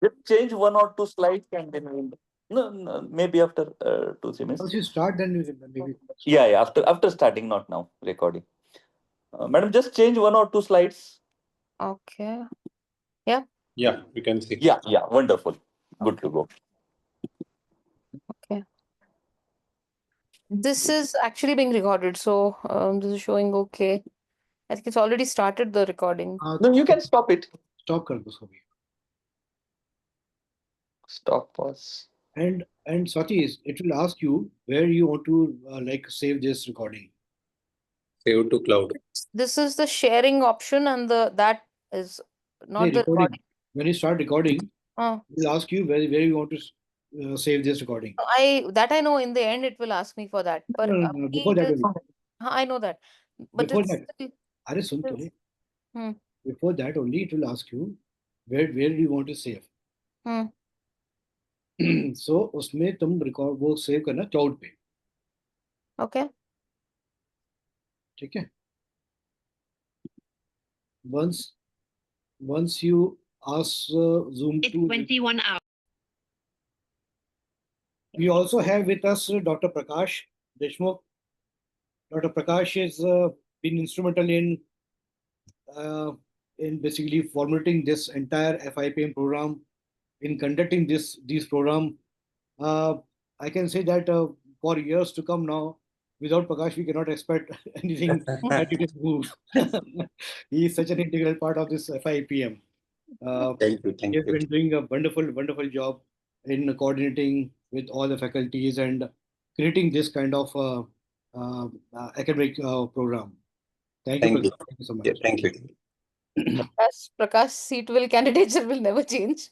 Just change one or two slides and then we'll. No, no, maybe after 2 3 minutes. Once you start, then you maybe. Yeah, yeah. After starting, not now recording. Madam, just change one or two slides. Okay. Yeah. Yeah, you can see. Yeah, yeah. Wonderful. Good to go. Okay. This is actually being recorded, so this is showing okay. I think it's already started the recording. No, you can stop it. Stop kar do usko bhi. Stop pause. And Swati, it will ask you where you want to like save this recording. Save to cloud. This is the sharing option, and that is not the recording. When you start recording, Uh, it will ask you where you want to save this recording. I know in the end it will ask me for that, but No, before that only. I know that, but Before it's that, still, Are sun to le. hmm, Before that only, it will ask you where do you want to save. hmm. So उसमें तुम record वो save करना cloud पे. Okay. ठीक है. Once you ask Zoom It's to. 21 hours. We also have with us Dr. Prakash Deshmukh. Dr. Prakash has been instrumental in basically formulating this entire FIPM program, in conducting these program. I can say that for years to come now, without Prakash, we cannot expect anything that you can move. He is such an integral part of this FIPM. Thank you. He has been doing a wonderful job in coordinating with all the faculties and creating this kind of academic program. Thank you, Thank you. Prakash. Thank you so much. Yeah, thank you. Prakash seat will candidature will never change.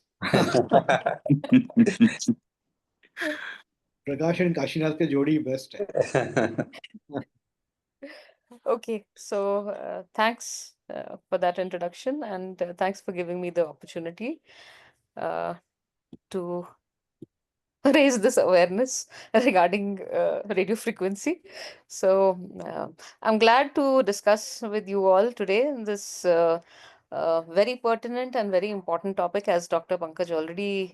Prakash and Kashinath ke jodi best hai. Okay, so thanks for that introduction, and thanks for giving me the opportunity to raise this awareness regarding radio frequency. So I'm glad to discuss with you all today in this very pertinent and very important topic, as Dr. Pankaj already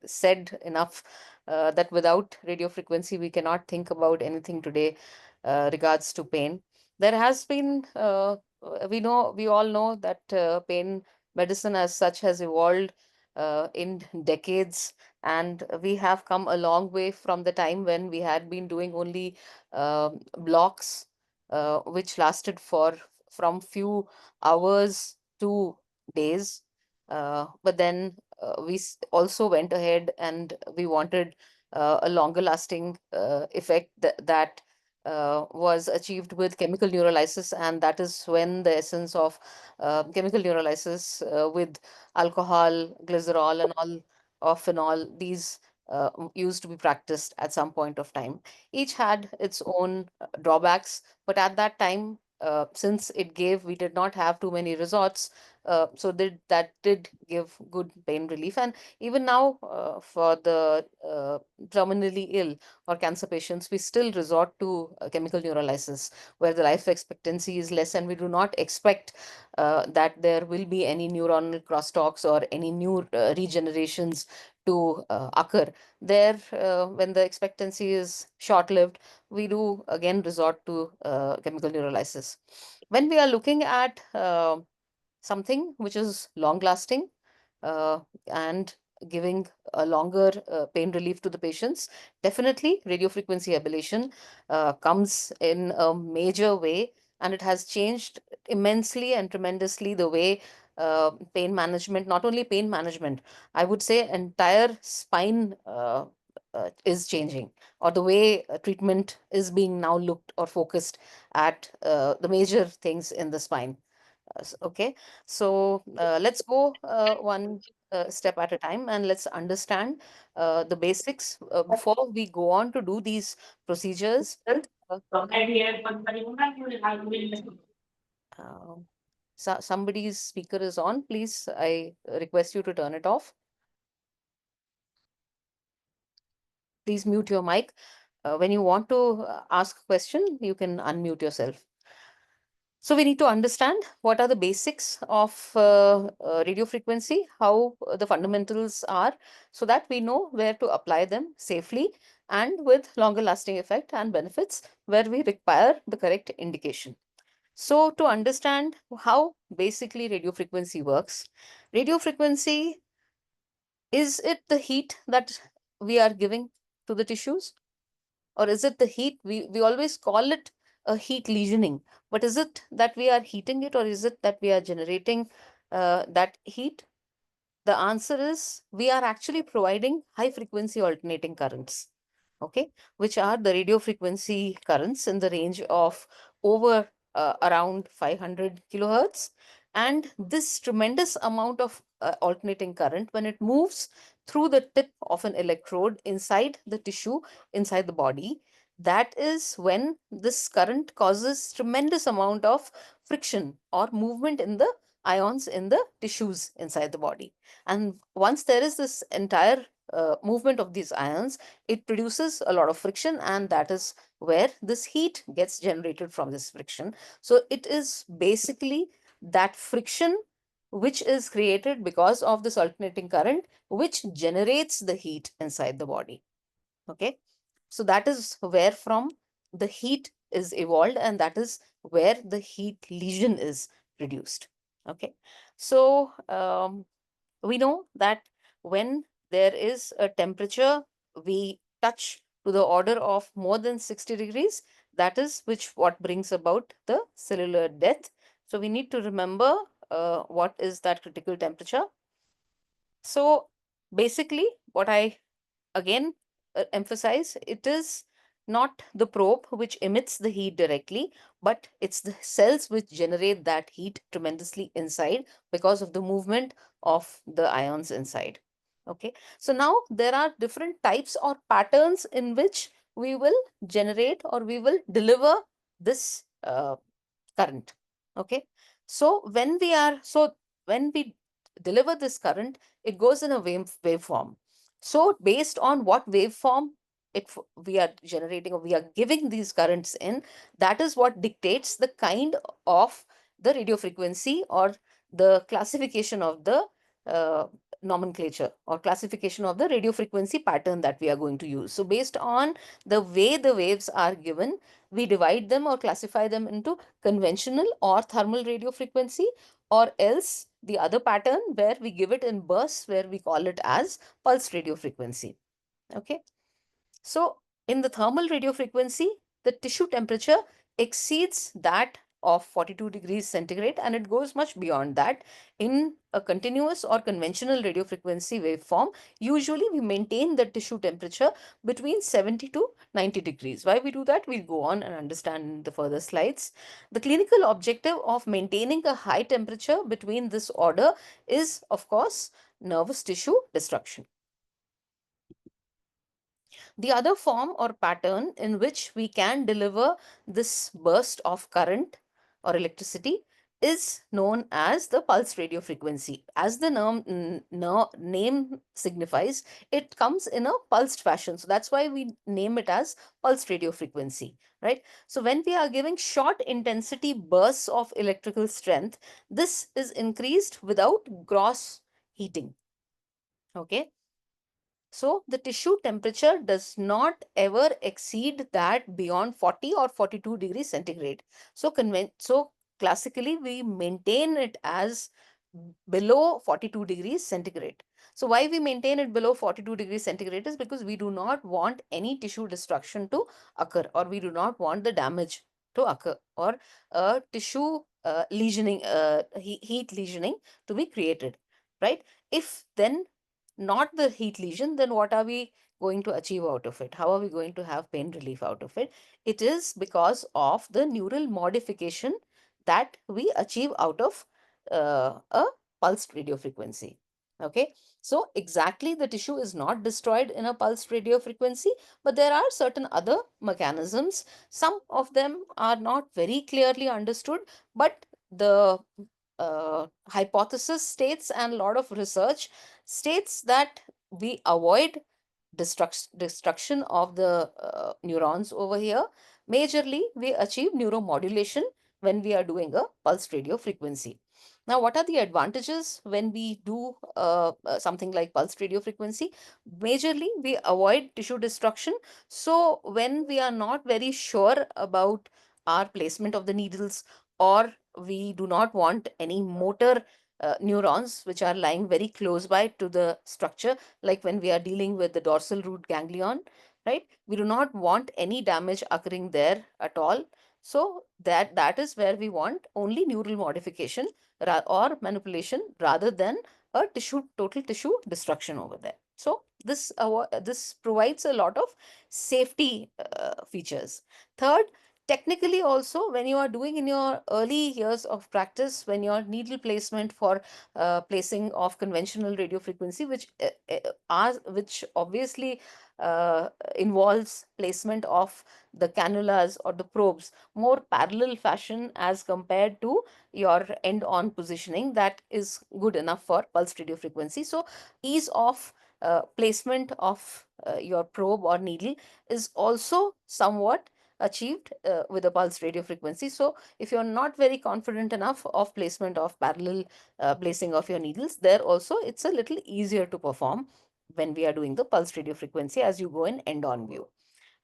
said enough, that without radio frequency we cannot think about anything today regards to pain. There has been we all know that pain medicine as such has evolved in decades, and we have come a long way from the time when we had been doing only blocks which lasted for from few hours to days. But then also went ahead and we wanted a longer lasting effect that was achieved with chemical neurolysis, and that is when the essence of chemical neurolysis with alcohol, glycerol, and all of phenol, these used to be practiced at some point of time. Each had its own drawbacks, but at that time, since we did not have too many resorts, so that did give good pain relief. And even now, for the terminally ill or cancer patients, we still resort to chemical neurolysis, where the life expectancy is less, and we do not expect that there will be any neuronal crosstalks or any new regenerations to occur. There, when the expectancy is short lived, we do again resort to chemical neurolysis. When we are looking at something which is long lasting uh, and giving a longer pain relief to the patients, definitely radiofrequency ablation comes in a major way, and it has changed immensely and tremendously the way pain management, not only pain management, I would say entire spine is changing, or the way treatment is being now looked or focused at the major things in the spine. Okay, so let's go one step at a time, and let's understand the basics before we go on to do these procedures. Uh, Somebody's speaker is on. Please, I request you to turn it off. Please mute your mic. When you want to ask a question, you can unmute yourself. So we need to understand what are the basics of radio frequency, how the fundamentals are, so that we know where to apply them safely and with longer lasting effect and benefits where we require the correct indication. So to understand how basically radio frequency works, radio frequency, is it the heat that we are giving to the tissues? Or is it the heat? We always call it a heat lesioning, but is it that we are heating it, or is it that we are generating that heat? The answer is we are actually providing high frequency alternating currents, okay, which are the radio frequency currents in the range of over around 500 kilohertz. And this tremendous amount of alternating current, when it moves through the tip of an electrode inside the tissue, inside the body, that is when this current causes tremendous amount of friction or movement in the ions in the tissues inside the body. And once there is this entire movement of these ions, it produces a lot of friction, and that is where this heat gets generated from this friction. So it is basically that friction which is created because of this alternating current, which generates the heat inside the body. Okay. So that is where from the heat is evolved, and that is where the heat lesion is reduced. Okay. So we know that when there is a temperature we touch to the order of more than 60 degrees, that is which what brings about the cellular death. So we need to remember what is that critical temperature. So basically what I again emphasize, it is not the probe which emits the heat directly, but it's the cells which generate that heat tremendously inside because of the movement of the ions inside. Okay, so now there are different types or patterns in which we will generate or we will deliver this current. Okay, so when we deliver this current, it goes in a waveform. So based on what waveform we are generating or we are giving these currents in, that is what dictates the kind of the radio frequency or the classification of the uh, nomenclature or classification of the radio frequency pattern that we are going to use. So based on the way the waves are given, we divide them or classify them into conventional or thermal radio frequency, or else the other pattern where we give it in bursts, where we call it as pulse radio frequency. Okay. So in the thermal radio frequency, the tissue temperature exceeds that of 42 degrees centigrade, and it goes much beyond that. In a continuous or conventional radio frequency waveform, usually we maintain the tissue temperature between 70 to 90 degrees. Why we do that, we'll go on and understand in the further slides. The clinical objective of maintaining a high temperature between this order is, of course, nervous tissue destruction. The other form or pattern in which we can deliver this burst of current or electricity is known as the pulse radio frequency. As the name signifies, it comes in a pulsed fashion. So that's why we name it as pulse radio frequency, right? So when we are giving short intensity bursts of electrical strength, this is increased without gross heating. Okay. So the tissue temperature does not ever exceed that beyond 40 or 42 degrees centigrade. So classically we maintain it as below 42 degrees centigrade. So why we maintain it below 42 degrees centigrade is because we do not want any tissue destruction to occur, or we do not want the damage to occur, or tissue lesioning, heat lesioning to be created, right? If then not the heat lesion, then what are we going to achieve out of it? How are we going to have pain relief out of it? It is because of the neural modification that we achieve out of a pulsed radio frequency. Okay, so exactly the tissue is not destroyed in a pulsed radio frequency, but there are certain other mechanisms. Some of them are not very clearly understood, but the hypothesis states and a lot of research states that we avoid destruction of the neurons over here. Majorly, we achieve neuromodulation when we are doing a pulse radio frequency. Now, what are the advantages when we do something like pulse radio frequency? Majorly, we avoid tissue destruction. So, when we are not very sure about our placement of the needles, or we do not want any motor neurons which are lying very close by to the structure, like when we are dealing with the dorsal root ganglion, right? We do not want any damage occurring there at all. So that is where we want only neural modification or manipulation rather than a total tissue destruction over there. So this provides a lot of safety features. Third, technically also, when you are doing in your early years of practice, when your needle placement for placing of conventional radio frequency, which obviously involves placement of the cannulas or the probes more parallel fashion as compared to your end on positioning, that is good enough for pulse radio frequency. So ease of placement of your probe or needle is also somewhat achieved with a pulse radio frequency. So if you're not very confident enough of placement of parallel placing of your needles, there also it's a little easier to perform when we are doing the pulse radio frequency as you go in end on view,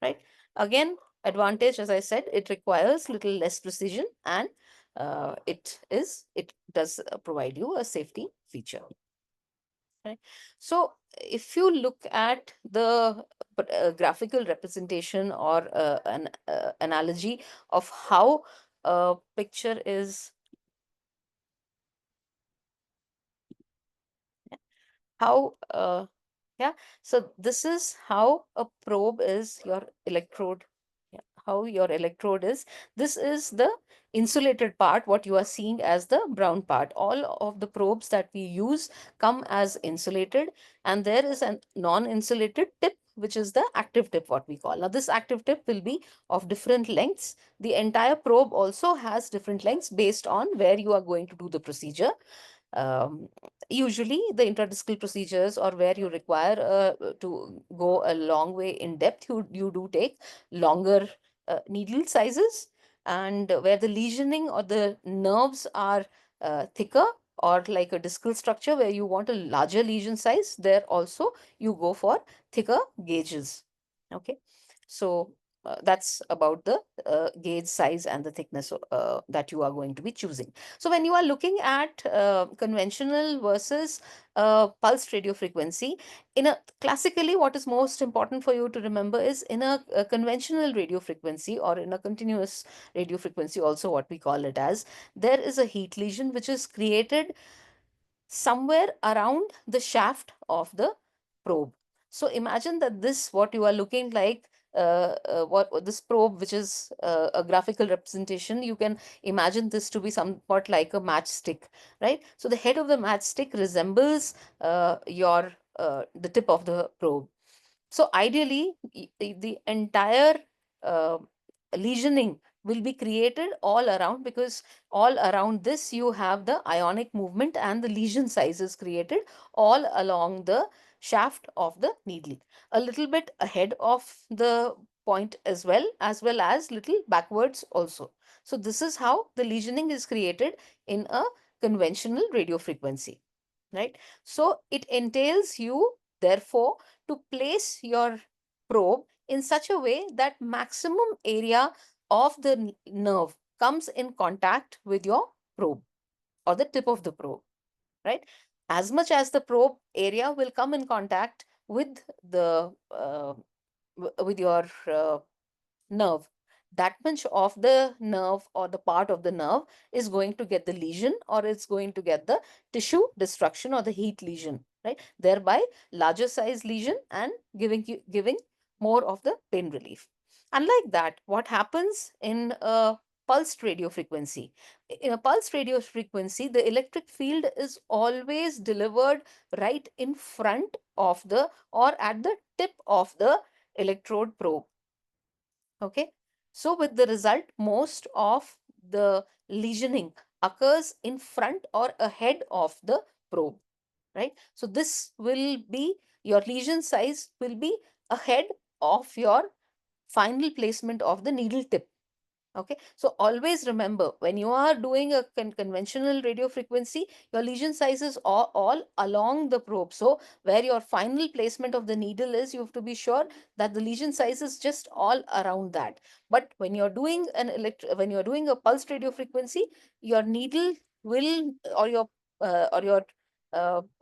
right? Again, advantage, as I said, it requires little less precision, and it does provide you a safety feature. Right. So if you look at the graphical representation or an analogy of how a picture is, how yeah, so this is how a probe is, your electrode. Yeah, how your electrode is. This is the insulated part, what you are seeing as the brown part. All of the probes that we use come as insulated, and there is a non-insulated tip, which is the active tip, what we call. Now, this active tip will be of different lengths. The entire probe also has different lengths based on where you are going to do the procedure. Um, Usually, the intradiscal procedures, or where you require to go a long way in depth, you do take longer needle sizes, and where the lesioning or the nerves are thicker, or like a discal structure where you want a larger lesion size, there also you go for thicker gauges. Okay, so that's about the gauge size and the thickness that you are going to be choosing. So when you are looking at conventional versus pulse radio frequency, classically, what is most important for you to remember is in a conventional radio frequency, or in a continuous radio frequency, also what we call it as, there is a heat lesion which is created somewhere around the shaft of the probe. So imagine that this, what you are looking like, what this probe, which is a graphical representation, you can imagine this to be somewhat like a matchstick, right? So the head of the matchstick resembles your the tip of the probe. So ideally, the entire uh, lesioning will be created all around, because all around this you have the ionic movement, and the lesion size is created all along the shaft of the needle, a little bit ahead of the point, as well as little backwards also. So this is how the lesioning is created in a conventional radio frequency, right? So it entails you, therefore, to place your probe in such a way that maximum area of the nerve comes in contact with your probe, or the tip of the probe, right? As much as the probe area will come in contact with the with your nerve, that much of the nerve, or the part of the nerve, is going to get the lesion, or it's going to get the tissue destruction or the heat lesion, right? Thereby larger size lesion, and giving more of the pain relief. Unlike that, what happens in a pulsed radio frequency? In a pulsed radio frequency, the electric field is always delivered right in front of the, or at the tip of the electrode probe. Okay, so with the result, most of the lesioning occurs in front or ahead of the probe, right? So this will be, your lesion size will be ahead of your final placement of the needle tip. Okay, so always remember, when you are doing a conventional radio frequency, your lesion size is all along the probe. So where your final placement of the needle is, you have to be sure that the lesion size is just all around that. But when you're doing when you're doing a pulsed radio frequency, your needle will, or your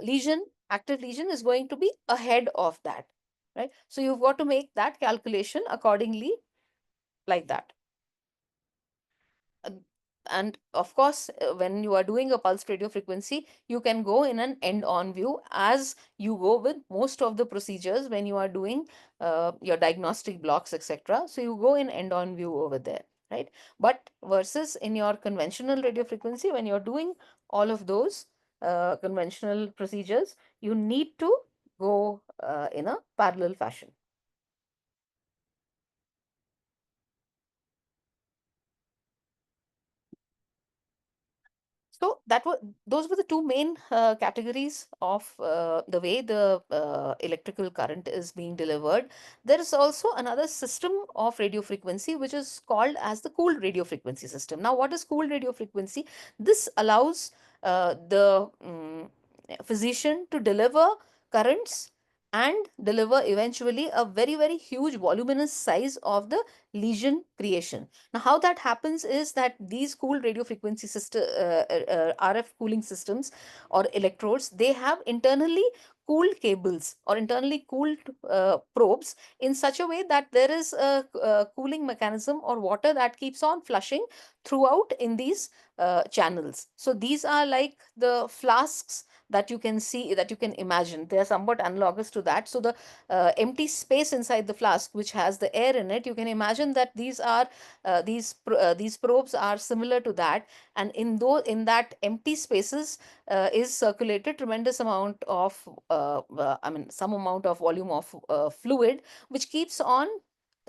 lesion, active lesion, is going to be ahead of that, right? So you've got to make that calculation accordingly, like that. Uh, And of course, when you are doing a pulse radio frequency, you can go in an end-on view, as you go with most of the procedures when you are doing your diagnostic blocks, etc. So you go in end-on view over there, right? But versus in your conventional radio frequency, when you're doing all of those conventional procedures, you need to go in a parallel fashion. So those were the two main categories of the way the electrical current is being delivered. There is also another system of radio frequency which is called as the cooled radio frequency system. Now, what is cooled radio frequency? This allows the physician to deliver currents and deliver eventually a very huge voluminous size of the lesion creation. Now, how that happens is that these cooled radio frequency system, RF cooling systems or electrodes, they have internally cooled cables or internally cooled probes in such a way that there is a cooling mechanism or water that keeps on flushing throughout in these channels. So these are like the flasks that you can see, that you can imagine. They are somewhat analogous to that. So the empty space inside the flask, which has the air in it, you can imagine that these probes are similar to that, and in that empty spaces is circulated tremendous amount of some amount of volume of fluid, which keeps on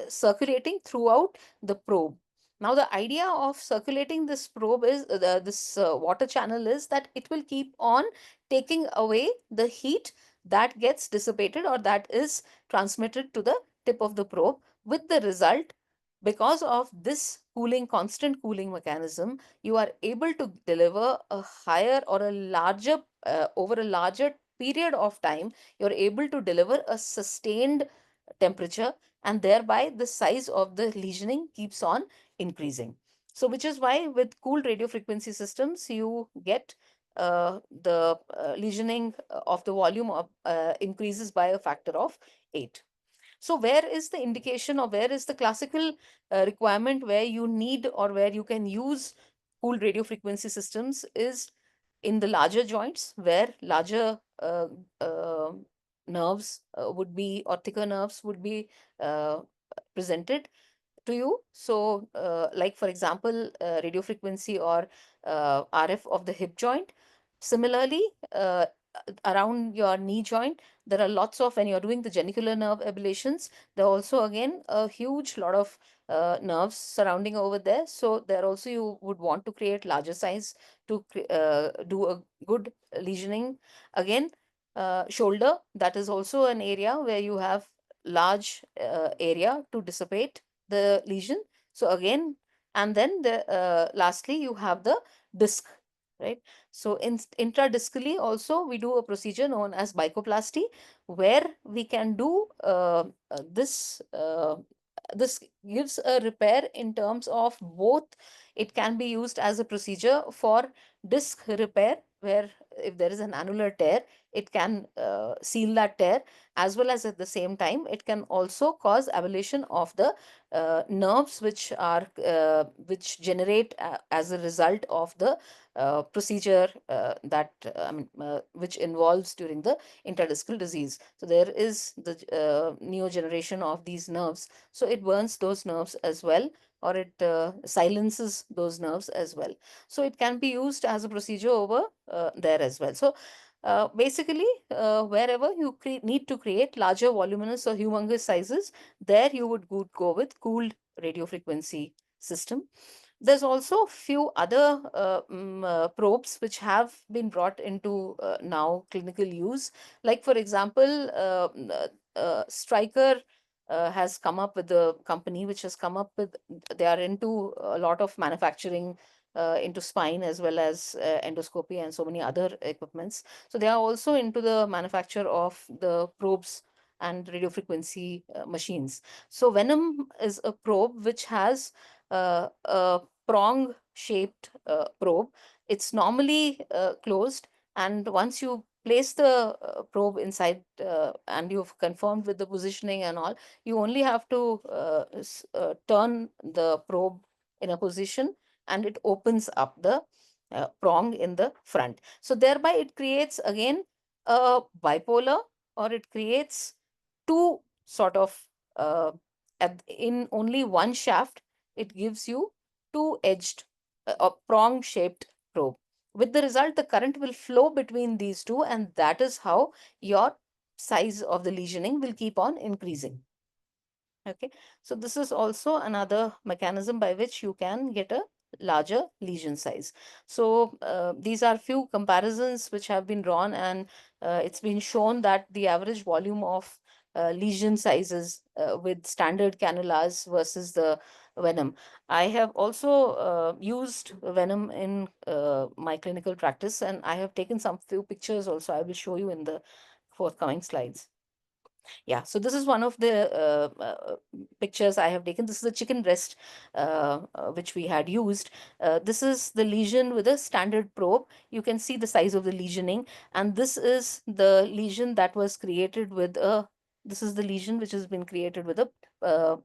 circulating throughout the probe. Now, the idea of circulating this probe is this water channel is that it will keep on taking away the heat that gets dissipated or that is transmitted to the tip of the probe, with the result, because of this cooling, constant cooling mechanism, you are able to deliver a higher or a larger, over a larger period of time, you're able to deliver a sustained temperature, and thereby the size of the lesioning keeps on increasing. So, which is why with cooled radio frequency systems, you get the lesioning of the volume of increases by a factor of 8. So where is the indication, or where is the classical requirement where you need or where you can use cooled radio frequency systems is in the larger joints, where larger uh, nerves would be, or thicker nerves would be presented to you. So, like for example, radio frequency or RF of the hip joint. Similarly, around your knee joint, there are lots of, when you're doing the genicular nerve ablations, there are also again a huge lot of nerves surrounding over there. So there also you would want to create larger size to do a good lesioning. Again, shoulder, that is also an area where you have large area to dissipate the lesion. So again, and then lastly, you have the disc, right? So in intradiscally also we do a procedure known as bicoplasty, where we can do this gives a repair in terms of both. It can be used as a procedure for disc repair, where if there is an annular tear, it can seal that tear, as well as at the same time it can also cause ablation of the nerves which generate as a result of the procedure which involves during the interdiscal disease. So there is the neogeneration of these nerves. So it burns those nerves as well, or it silences those nerves as well. So it can be used as a procedure over there as well. So basically, wherever you need to create larger voluminous or humongous sizes, there you would go with cooled radio frequency system. There's also few other probes which have been brought into now clinical use. Like for example, Stryker has come up with the company which has come up with, they are into a lot of manufacturing into spine as well as endoscopy and so many other equipments. So they are also into the manufacture of the probes and radio frequency machines. So Venom is a probe which has a prong shaped probe. It's normally closed, and once you place the probe inside and you've confirmed with the positioning and all, you only have to turn the probe in a position and it opens up the prong in the front. So thereby it creates again a bipolar, or it creates two sort of in only one shaft, it gives you two edged prong shaped probe. With the result, the current will flow between these two, and that is how your size of the lesioning will keep on increasing. Okay, so this is also another mechanism by which you can get a larger lesion size. So these are few comparisons which have been drawn, and it's been shown that the average volume of lesion sizes with standard cannulas versus the Venom. I have also used Venom in my clinical practice, and I have taken some few pictures also. I will show you in the forthcoming slides. Yeah, so this is one of the pictures I have taken. This is a chicken breast which we had used. This is the lesion with a standard probe. You can see the size of the lesioning, and this is the lesion that was created with a. This is the lesion which has been created with a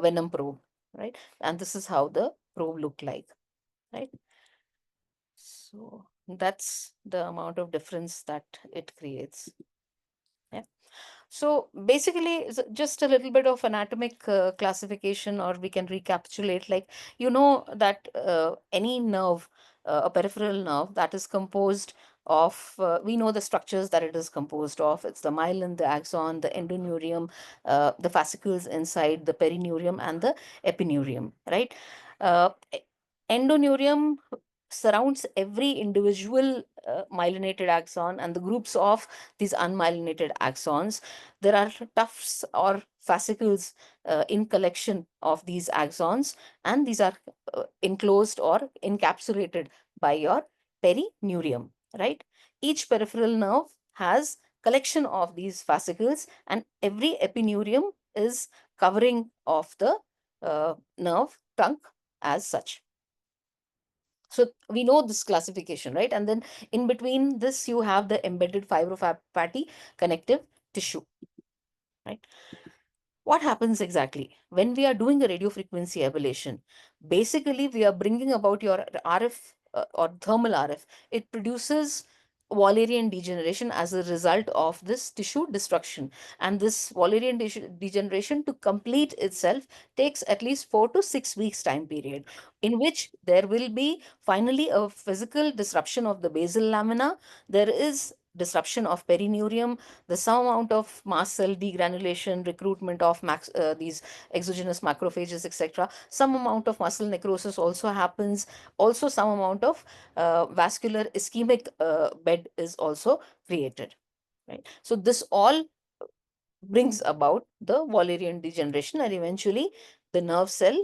Venom probe, right? And this is how the probe looked like, right? So that's the amount of difference that it creates. Yeah. So basically, it's just a little bit of anatomic classification, or we can recapitulate. Like, you know that any nerve, a peripheral nerve that is composed of, we know the structures that it is composed of. It's the myelin, the axon, the endoneurium, the fascicles inside, the perineurium, and the epineurium, right? Endoneurium surrounds every individual myelinated axon and the groups of these unmyelinated axons. There are tufts or fascicles in collection of these axons, and these are enclosed or encapsulated by your perineurium, right? Each peripheral nerve has collection of these fascicles, and every epineurium is covering of the nerve trunk as such. So we know this classification, right? And then in between this, you have the embedded fibrofatty connective tissue, right? What happens exactly when we are doing a radio frequency ablation? Basically, we are bringing about your RF or thermal RF. It produces Wallerian degeneration as a result of this tissue destruction. And this Wallerian degeneration to complete itself takes at least 4 to 6 weeks time period, in which there will be finally a physical disruption of the basal lamina. There is disruption of perineurium, the some amount of mast cell degranulation, recruitment of these exogenous macrophages, etc. Some amount of muscle necrosis also happens. Also, some amount of vascular ischemic bed is also created. Right. So this all brings about the Wallerian degeneration, and eventually the nerve cell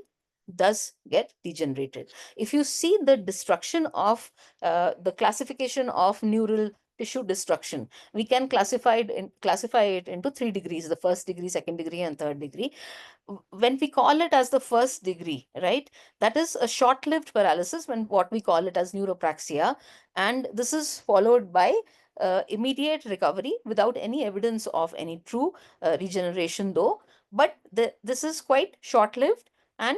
does get degenerated. If you see the destruction of the classification of neural tissue destruction, we can classify it into 3 degrees: the first degree, second degree, and third degree. When we call it as the first degree, right, that is a short-lived paralysis, when what we call it as neuropraxia, and this is followed by immediate recovery without any evidence of any true regeneration though. But this is quite short-lived, and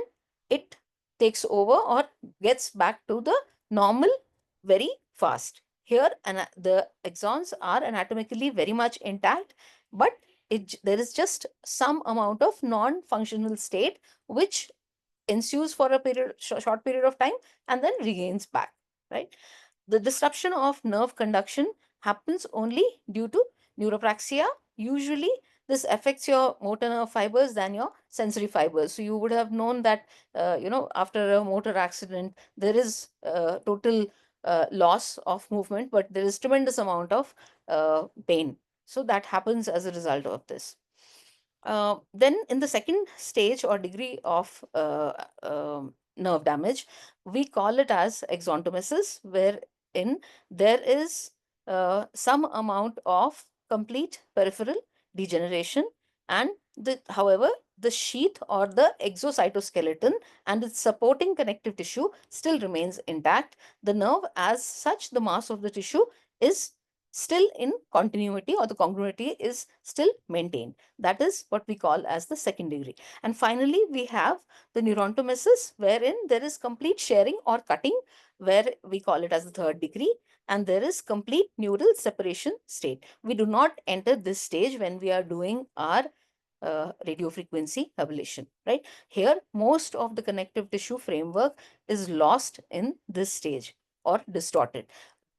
it takes over or gets back to the normal very fast. Here, and the axons are anatomically very much intact, but there is just some amount of non-functional state which ensues for a short period of time and then regains back, right? The disruption of nerve conduction happens only due to neuropraxia. Usually, this affects your motor nerve fibers than your sensory fibers. So you would have known that, after a motor accident, there is total loss of movement, but there is tremendous amount of pain. So that happens as a result of this. Then in the second stage or degree of nerve damage, we call it as exontomesis, wherein there is some amount of complete peripheral degeneration, and however, the sheath or the exocytoskeleton and its supporting connective tissue still remains intact. The nerve, as such, the mass of the tissue is still in continuity, or the congruity is still maintained. That is what we call as the second degree. And finally, we have the neurontomesis, wherein there is complete sharing or cutting, where we call it as the third degree, and there is complete neural separation state. We do not enter this stage when we are doing our radiofrequency ablation, right? Here, most of the connective tissue framework is lost in this stage or distorted.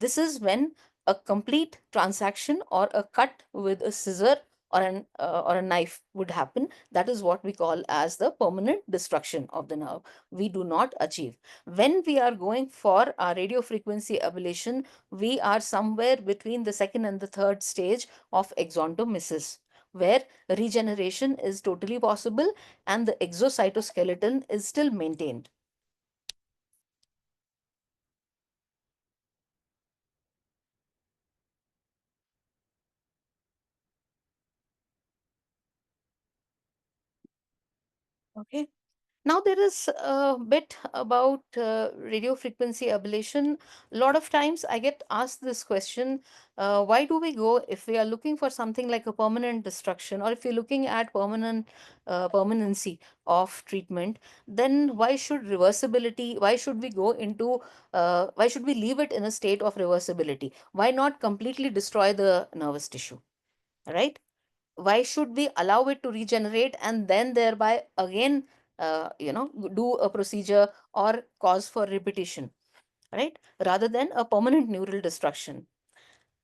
This is when a complete transaction or a cut with a scissor or a knife would happen. That is what we call as the permanent destruction of the nerve. We do not achieve. When we are going for our radio frequency ablation, we are somewhere between the second and the third stage of exontomesis, where regeneration is totally possible and the exocytoskeleton is still maintained. Okay. Now there is a bit about radio frequency ablation. A lot of times I get asked this question, why do we go if we are looking for something like a permanent destruction, or if you're looking at permanency of treatment, then why should we go into, why should we leave it in a state of reversibility? Why not completely destroy the nervous tissue, right? Why should we allow it to regenerate and then thereby again do a procedure or cause for repetition, right, rather than a permanent neural destruction?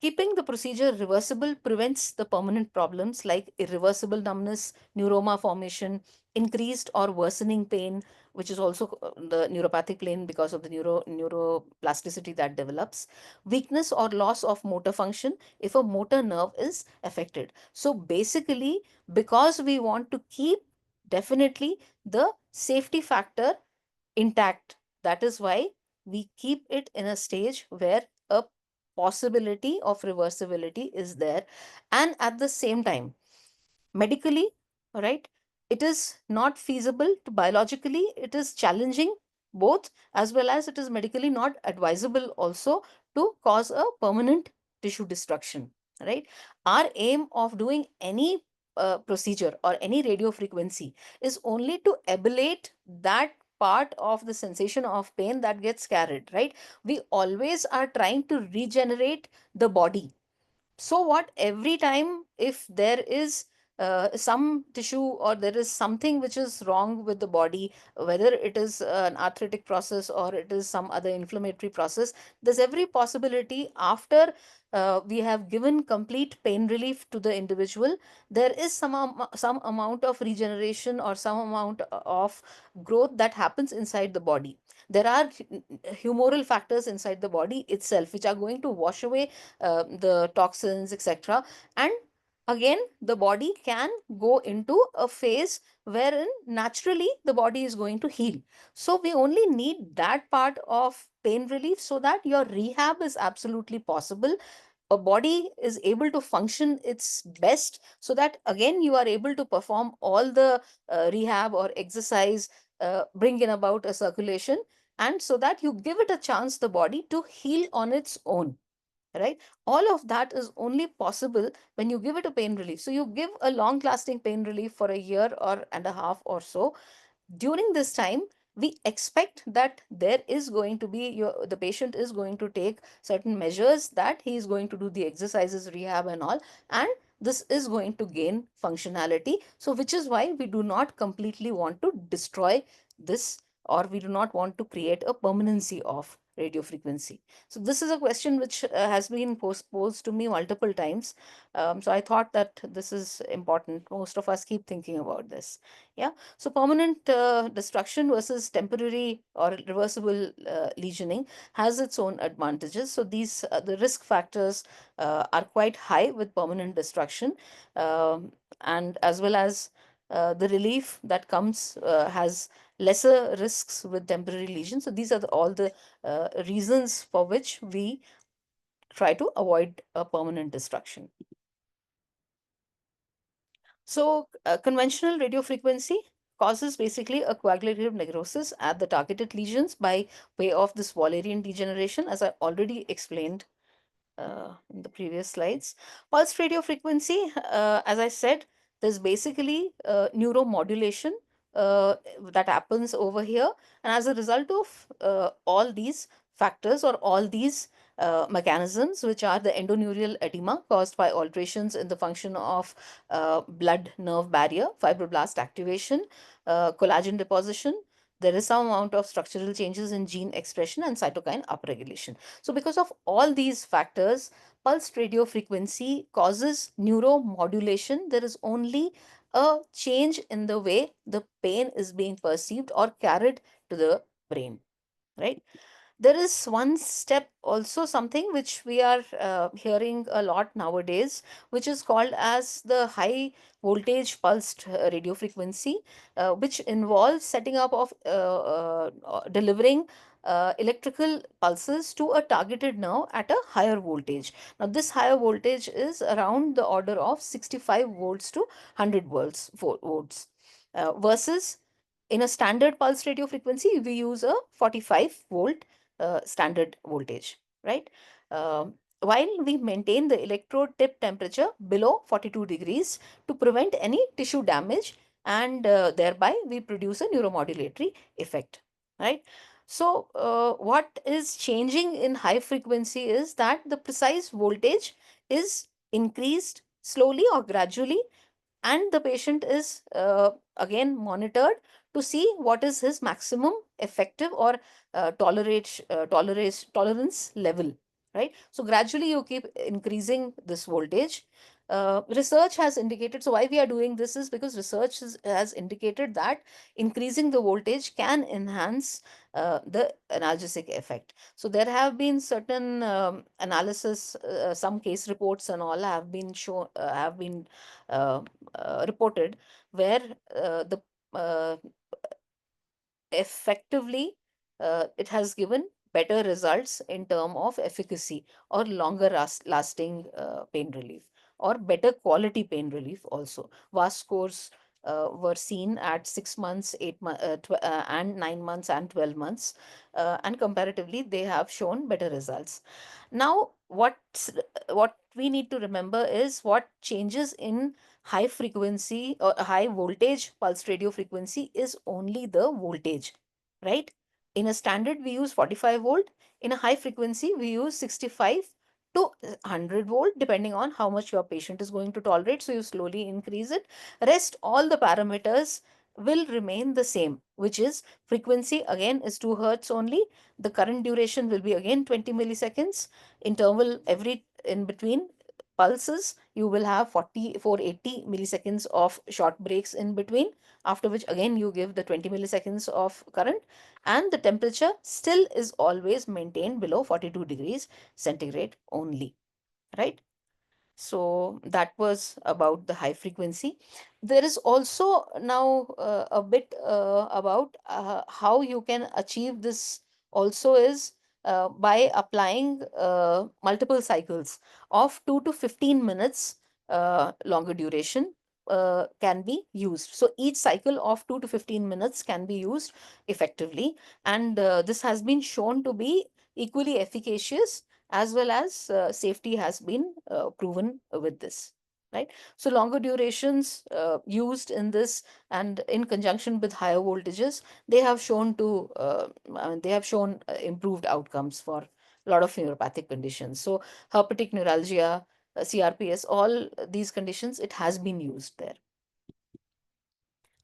Keeping the procedure reversible prevents the permanent problems like irreversible numbness, neuroma formation, increased or worsening pain, which is also the neuropathic pain because of the neuroplasticity that develops, weakness or loss of motor function if a motor nerve is affected. So basically, because we want to keep definitely the safety factor intact, that is why we keep it in a stage where a possibility of reversibility is there. And at the same time, medically, right, it is not feasible to biologically, it is challenging both, as well as it is medically not advisable also to cause a permanent tissue destruction, right? Our aim of doing any procedure or any radio frequency is only to ablate that part of the sensation of pain that gets carried, right? We always are trying to regenerate the body. So what, every time if there is some tissue or there is something which is wrong with the body, whether it is an arthritic process or it is some other inflammatory process, there's every possibility after we have given complete pain relief to the individual, there is some amount of regeneration or some amount of growth that happens inside the body. There are humoral factors inside the body itself which are going to wash away the toxins, etc. And again, the body can go into a phase wherein naturally the body is going to heal. So we only need that part of pain relief so that your rehab is absolutely possible. A body is able to function its best so that again you are able to perform all the rehab or exercise, bring in about a circulation, and so that you give it a chance, the body, to heal on its own, right? All of that is only possible when you give it a pain relief. So you give a long lasting pain relief for a year or and a half or so. During this time, we expect that there is going to be the patient is going to take certain measures, that he is going to do the exercises, rehab and all, and this is going to gain functionality. So which is why we do not completely want to destroy this, or we do not want to create a permanency of radio frequency? So this is a question which has been posed to me multiple times. So I thought that this is important. Most of us keep thinking about this. Yeah. So permanent destruction versus temporary or reversible lesioning has its own advantages. So these the risk factors are quite high with permanent destruction, and as well as the relief that comes has lesser risks with temporary lesions. So these are all the reasons for which we try to avoid a permanent destruction. So conventional radiofrequency causes basically a coagulative necrosis at the targeted lesions by way of this Wallerian degeneration, as I already explained in the previous slides. Pulse radio frequency, as I said, there's basically neuromodulation that happens over here. And as a result of all these factors or all these mechanisms, which are the endoneurial edema caused by alterations in the function of blood nerve barrier, fibroblast activation, collagen deposition, there is some amount of structural changes in gene expression and cytokine upregulation. So because of all these factors, pulse radio frequency causes neuromodulation. There is only a change in the way the pain is being perceived or carried to the brain, right? There is one step also, something which we are hearing a lot nowadays, which is called as the high voltage pulsed radio frequency, which involves setting up of delivering electrical pulses to a targeted nerve at a higher voltage. Now this higher voltage is around the order of 65 volts to 100 volts, versus in a standard pulse radio frequency we use a 45 volt standard voltage, right? While we maintain the electrode tip temperature below 42 degrees to prevent any tissue damage, and thereby we produce a neuromodulatory effect, right? So what is changing in high frequency is that the precise voltage is increased slowly or gradually, and the patient is again monitored to see what is his maximum effective or tolerance level, right? So gradually you keep increasing this voltage. Research has indicated, so why we are doing this is because research has indicated that increasing the voltage can enhance the analgesic effect. So there have been certain analysis, some case reports and all have been shown, have been uh, reported, where the uh, effectively it has given better results in term of efficacy or longer lasting pain relief or better quality pain relief also. VAS scores were seen at 6 months, 8 months, and 9 months and 12 months, and comparatively they have shown better results. Now what we need to remember is what changes in high frequency or high voltage pulse radio frequency is only the voltage, right? In a standard we use 45 volt, in a high frequency we use 65 to 100 volt, depending on how much your patient is going to tolerate. So you slowly increase it. Rest all the parameters will remain the same, which is frequency again is 2 hertz only. The current duration will be again 20 milliseconds. Interval every in between pulses you will have 480 milliseconds of short breaks in between, after which again you give the 20 milliseconds of current, and the temperature still is always maintained below 42 degrees centigrade only, right? So that was about the high frequency. There is also now a bit about how you can achieve this also is by applying multiple cycles of 2 to 15 minutes longer duration can be used. So each cycle of 2 to 15 minutes can be used effectively, and this has been shown to be equally efficacious, as well as safety has been proven with this, right? So longer durations used in this and in conjunction with higher voltages, they have shown to they have shown improved outcomes for a lot of neuropathic conditions. So herpetic neuralgia, CRPS, all these conditions, it has been used there.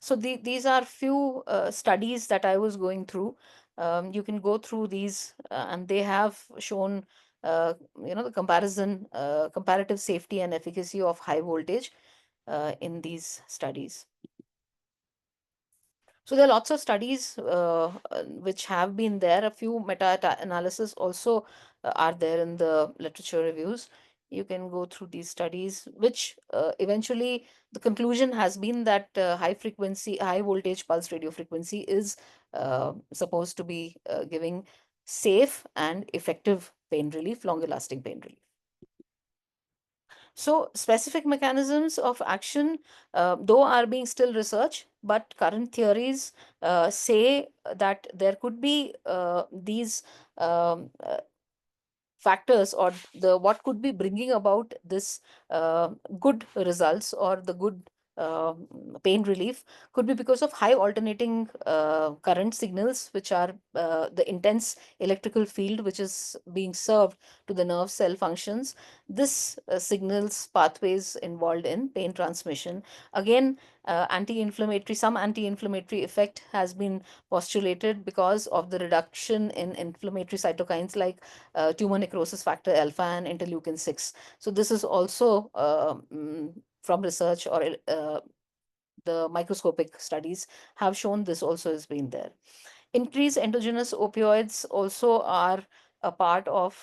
So these are few studies that I was going through. You can go through these, and they have shown, the comparative safety and efficacy of high voltage in these studies. So there are lots of studies which have been there. A few meta-analysis also are there in the literature reviews. You can go through these studies, which eventually the conclusion has been that high voltage pulse radio frequency is supposed to be giving safe and effective pain relief, longer lasting pain relief. So specific mechanisms of action, though are being still researched, but current theories say that there could be these um, uh, factors, or the what could be bringing about this good results or the good pain relief could be because of high alternating current signals, which are the intense electrical field which is being served to the nerve cell functions. This signals pathways involved in pain transmission. Again, some anti-inflammatory effect has been postulated because of the reduction in inflammatory cytokines like tumor necrosis factor alpha and interleukin 6. So this is also from research, or the microscopic studies have shown this also has been there. Increased endogenous opioids also are a part of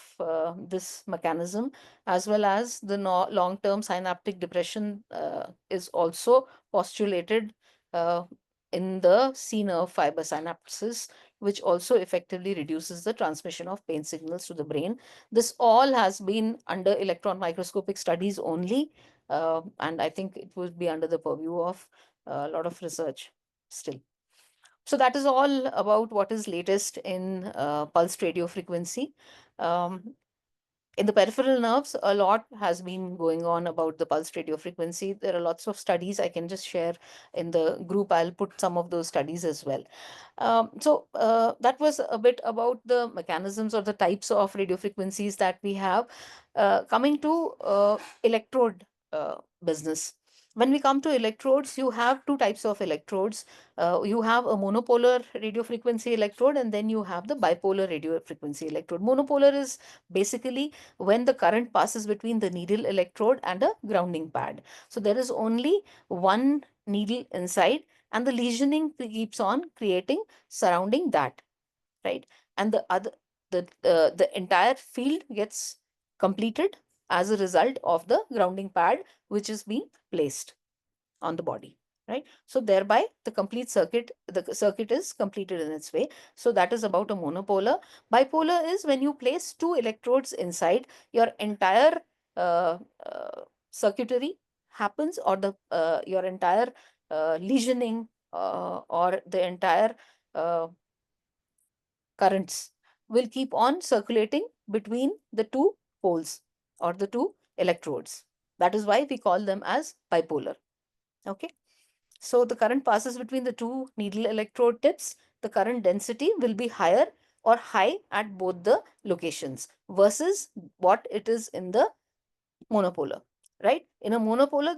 this mechanism, as well as the long-term synaptic depression is also postulated uh, in the C nerve fiber synapses, which also effectively reduces the transmission of pain signals to the brain. This all has been under electron microscopic studies only, and I think it would be under the purview of a lot of research still. So that is all about what is latest in pulsed radio frequency. Um, in the peripheral nerves, a lot has been going on about the pulsed radio frequency. There are lots of studies I can just share in the group. I'll put some of those studies as well. So that was a bit about the mechanisms or the types of radio frequencies that we have. Coming to electrode business. When we come to electrodes, you have two types of electrodes. You have a monopolar radio frequency electrode, and then you have the bipolar radio frequency electrode. Monopolar is basically when the current passes between the needle electrode and a grounding pad. So there is only one needle inside, and the lesioning keeps on creating surrounding that, right? And the entire field gets completed as a result of the grounding pad which is being placed on the body, right? So thereby the circuit is completed in its way. So that is about a monopolar. Bipolar is when you place two electrodes inside, your entire uh, uh, circuitry happens, or the your entire lesioning or the entire uh, currents will keep on circulating between the two poles or the two electrodes. That is why we call them as bipolar. Okay. So the current passes between the two needle electrode tips. The current density will be higher or high at both the locations versus what it is in the monopolar, right? In a monopolar,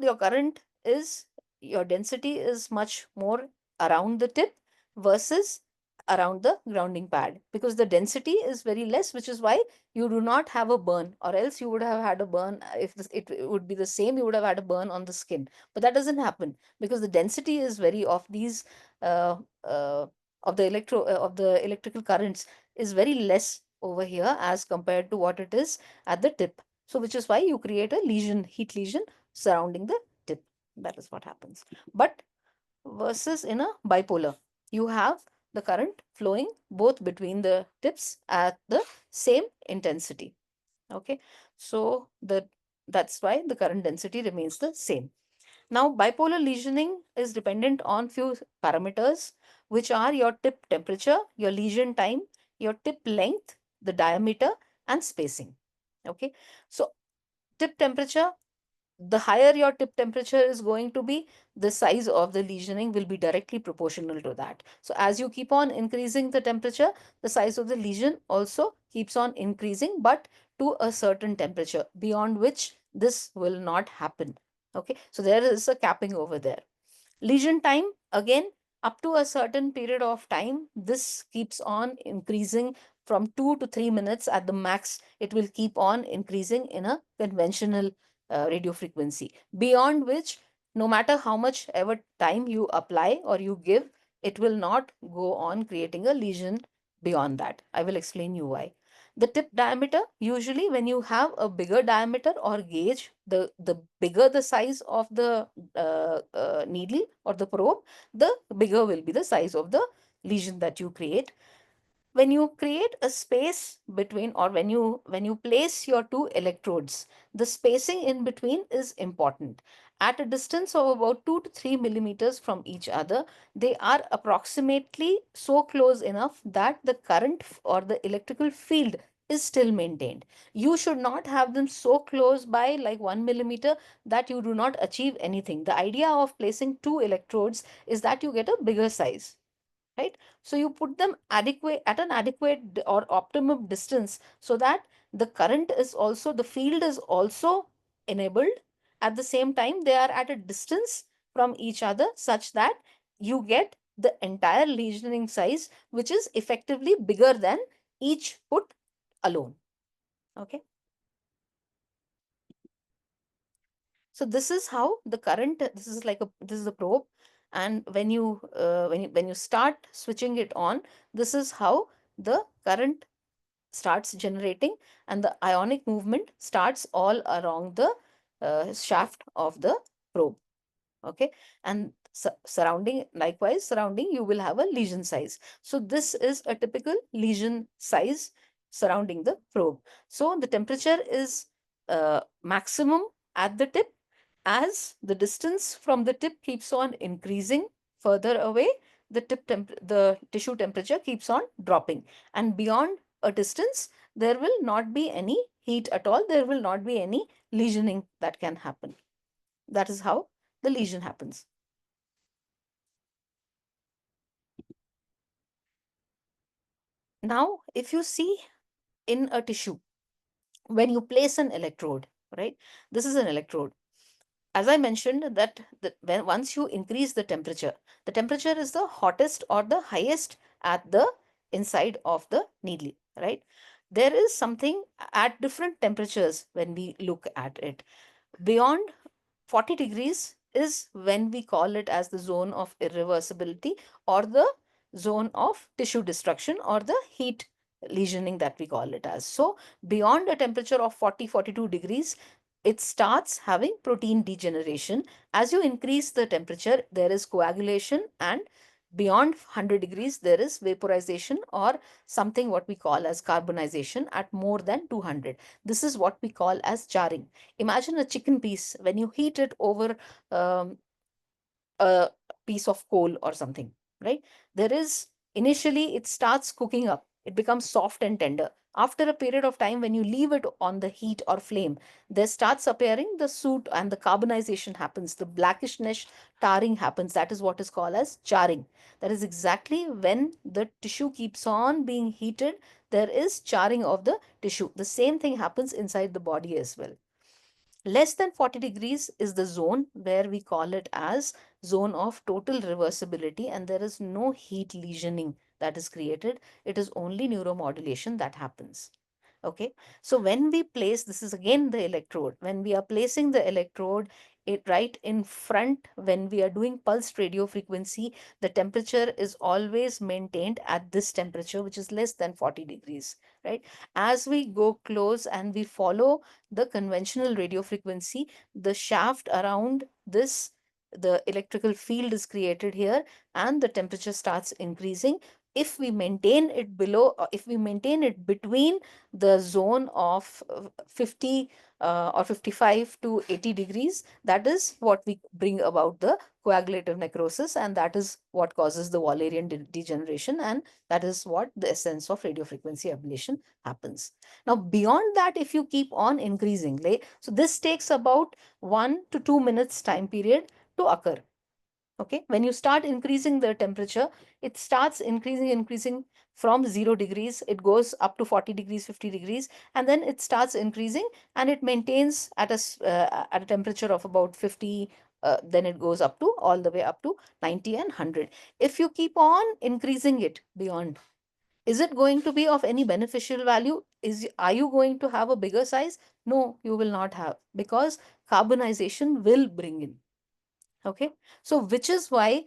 your density is much more around the tip versus around the grounding pad, because the density is very less, which is why you do not have a burn, or else you would have had a burn. If it would be the same, you would have had a burn on the skin, but that doesn't happen because the density is very of these uh, uh, of the electrical currents is very less over here as compared to what it is at the tip. So which is why you create a heat lesion surrounding the tip. That is what happens. But versus in a bipolar, you have the current flowing both between the tips at the same intensity. Okay. So that's why the current density remains the same. Now, bipolar lesioning is dependent on few parameters, which are your tip temperature, your lesion time, your tip length, the diameter, and spacing. Okay. So tip temperature, the higher your tip temperature is going to be, the size of the lesioning will be directly proportional to that. So as you keep on increasing the temperature, the size of the lesion also keeps on increasing, but to a certain temperature beyond which this will not happen. Okay, so there is a capping over there. Lesion time, again, Up to a certain period of time, this keeps on increasing from 2 to 3 minutes at the max. It will keep on increasing in a conventional radio frequency, beyond which, no matter how much ever time you apply or you give, it will not go on creating a lesion beyond that. I will explain you why. The tip diameter, usually when you have a bigger diameter or gauge, the bigger the size of the needle or the probe, the bigger will be the size of the lesion that you create. When you create a space between, or when you place your two electrodes, the spacing in between is important. At a distance of about 2 to 3 millimeters from each other, they are approximately so close enough that the current or the electrical field is still maintained. You should not have them so close by, like 1 millimeter, that you do not achieve anything. The idea of placing two electrodes is that you get a bigger size, right? So you put them adequate at an adequate or optimum distance, so that the current is also, the field is also enabled. At the same time, they are at a distance from each other such that you get the entire lesioning size, which is effectively bigger than each put alone. Okay. So this is how the current, this is like a, this is a probe. And when you start switching it on, this is how the current starts generating, and the ionic movement starts all around the shaft of the probe. Okay. And surrounding, likewise surrounding, you will have a lesion size. So this is a typical lesion size surrounding the probe. So the temperature is maximum at the tip. As the distance from the tip keeps on increasing further away, the tissue temperature keeps on dropping, and beyond a distance, there will not be any heat at all. There will not be any lesioning that can happen. That is how the lesion happens. Now, if you see in a tissue, when you place an electrode, right? This is an electrode. As I mentioned, that once you increase the temperature is the hottest or the highest at the inside of the needle, right? There is something at different temperatures when we look at it. Beyond 40 degrees is when we call it as the zone of irreversibility, or the zone of tissue destruction, or the heat lesioning that we call it as. So beyond a temperature of 40-42 degrees, it starts having protein degeneration. As you increase the temperature, there is coagulation, and beyond 100 degrees, there is vaporization, or something what we call as carbonization at more than 200. This is what we call as charring. Imagine a chicken piece. When you heat it over um, a piece of coal or something, right? There is, initially it starts cooking up. It becomes soft and tender. After a period of time, when you leave it on the heat or flame, there starts appearing the soot, and the carbonization happens. The blackishness tarring happens. That is what is called as charring. That is exactly when the tissue keeps on being heated, there is charring of the tissue. The same thing happens inside the body as well. Less than 40 degrees is the zone where we call it as zone of total reversibility, and there is no heat lesioning that is created. It is only neuromodulation that happens. Okay. So when we place, this is again the electrode. When we are placing the electrode, it right in front, when we are doing pulsed radio frequency, the temperature is always maintained at this temperature, which is less than 40 degrees, right? As we go close and we follow the conventional radio frequency, the shaft around this, the electrical field is created here, and the temperature starts increasing. If we maintain it below, if we maintain it between the zone of 50 or 55 to 80 degrees, that is what we bring about the coagulative necrosis, and that is what causes the Wallerian degeneration, and that is what the essence of radiofrequency ablation happens. Now, beyond that, if you keep on increasing, so this takes about 1 to 2 minutes time period to occur. Okay, when you start increasing the temperature, it starts increasing from 0 degrees, it goes up to 40 degrees, 50 degrees, and then it starts increasing, and it maintains at at a temperature of about 50. Then it goes up to all the way up to 90 and 100. If you keep on increasing it beyond, is it going to be of any beneficial value? Are you going to have a bigger size? No, you will not have, because carbonization will bring in. Okay, so which is why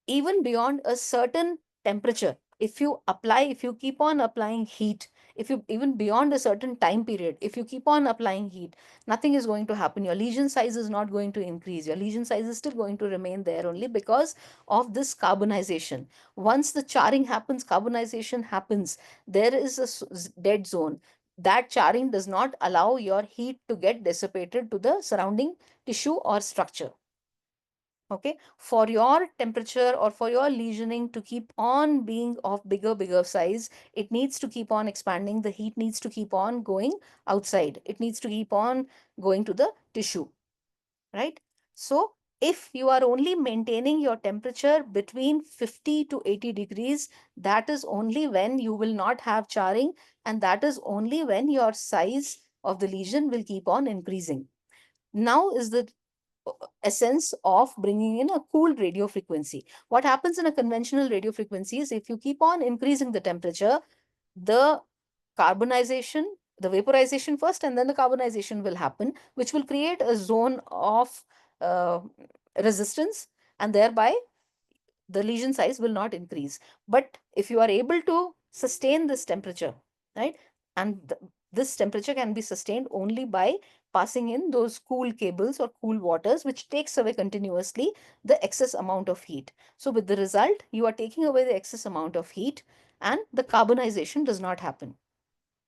even beyond a certain temperature, if you keep on applying heat, if you even beyond a certain time period, if you keep on applying heat, nothing is going to happen. Your lesion size is not going to increase. Your lesion size is still going to remain there, only because of this carbonization. Once the charring happens, carbonization happens, there is a dead zone. That charring does not allow your heat to get dissipated to the surrounding tissue or structure. Okay, for your temperature or for your lesioning to keep on being of bigger size, it needs to keep on expanding. The heat needs to keep on going outside. It needs to keep on going to the tissue, right? So if you are only maintaining your temperature between 50 to 80 degrees, that is only when you will not have charring, and that is only when your size of the lesion will keep on increasing. Now is the essence of bringing in a cooled radio frequency. What happens in a conventional radio frequency is, if you keep on increasing the temperature, the carbonization, the vaporization first, and then the carbonization will happen, which will create a zone of uh, resistance, and thereby the lesion size will not increase. But if you are able to sustain this temperature, right, and this temperature can be sustained only by passing in those cool cables or cool waters, which takes away continuously the excess amount of heat. So with the result, you are taking away the excess amount of heat, and the carbonization does not happen,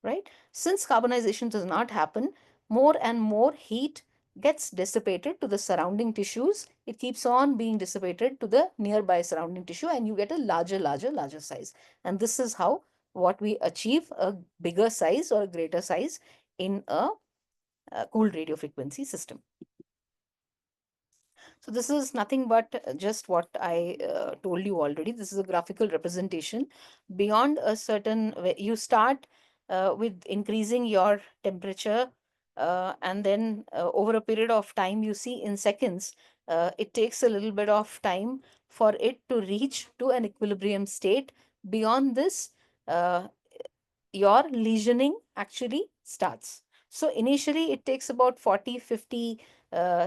right? Since carbonization does not happen, more and more heat gets dissipated to the surrounding tissues. It keeps on being dissipated to the nearby surrounding tissue, and you get a larger size. And this is how what we achieve a bigger size or a greater size in a cooled radio frequency system. So this is nothing but just what I told you already. This is a graphical representation. Beyond a certain, you start with increasing your temperature, and then over a period of time, you see in seconds, it takes a little bit of time for it to reach to an equilibrium state. Beyond this, your lesioning actually starts. So initially it takes about 40, 50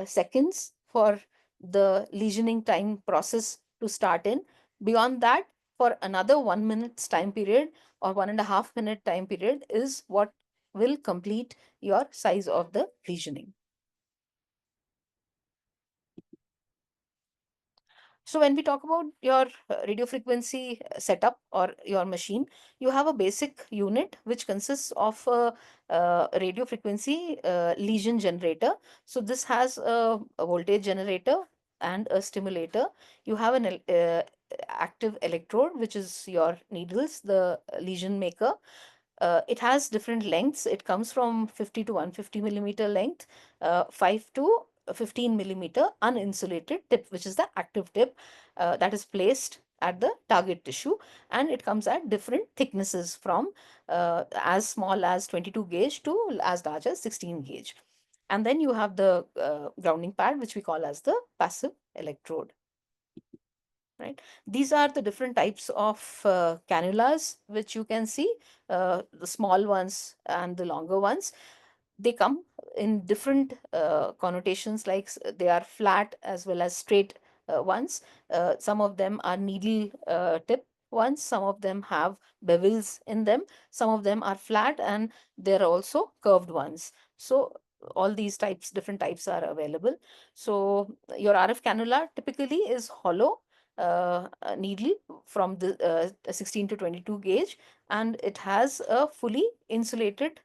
seconds for the lesioning time process to start in. Beyond that, for another 1 minute's time period or 1.5 minute time period is what will complete your size of the lesioning. So when we talk about your radio frequency setup or your machine, you have a basic unit which consists of a radio frequency lesion generator. So this has a voltage generator and a stimulator. You have an active electrode, which is your needles, the lesion maker. It has different lengths. It comes from 50 to 150 millimeter length, 5 to 15 millimeter uninsulated tip, which is the active tip that is placed at the target tissue, and it comes at different thicknesses from as small as 22 gauge to as large as 16 gauge. And then you have the grounding pad, which we call as the passive electrode. Right. These are the different types of cannulas which you can see, the small ones and the longer ones. They come in different connotations, like they are flat as well as straight ones. Some of them are needle tip ones, some of them have bevels in them, some of them are flat, and there are also curved ones. So all these types, different types are available. So your RF cannula typically is hollow needle from the 16 to 22 gauge, and it has a fully insulated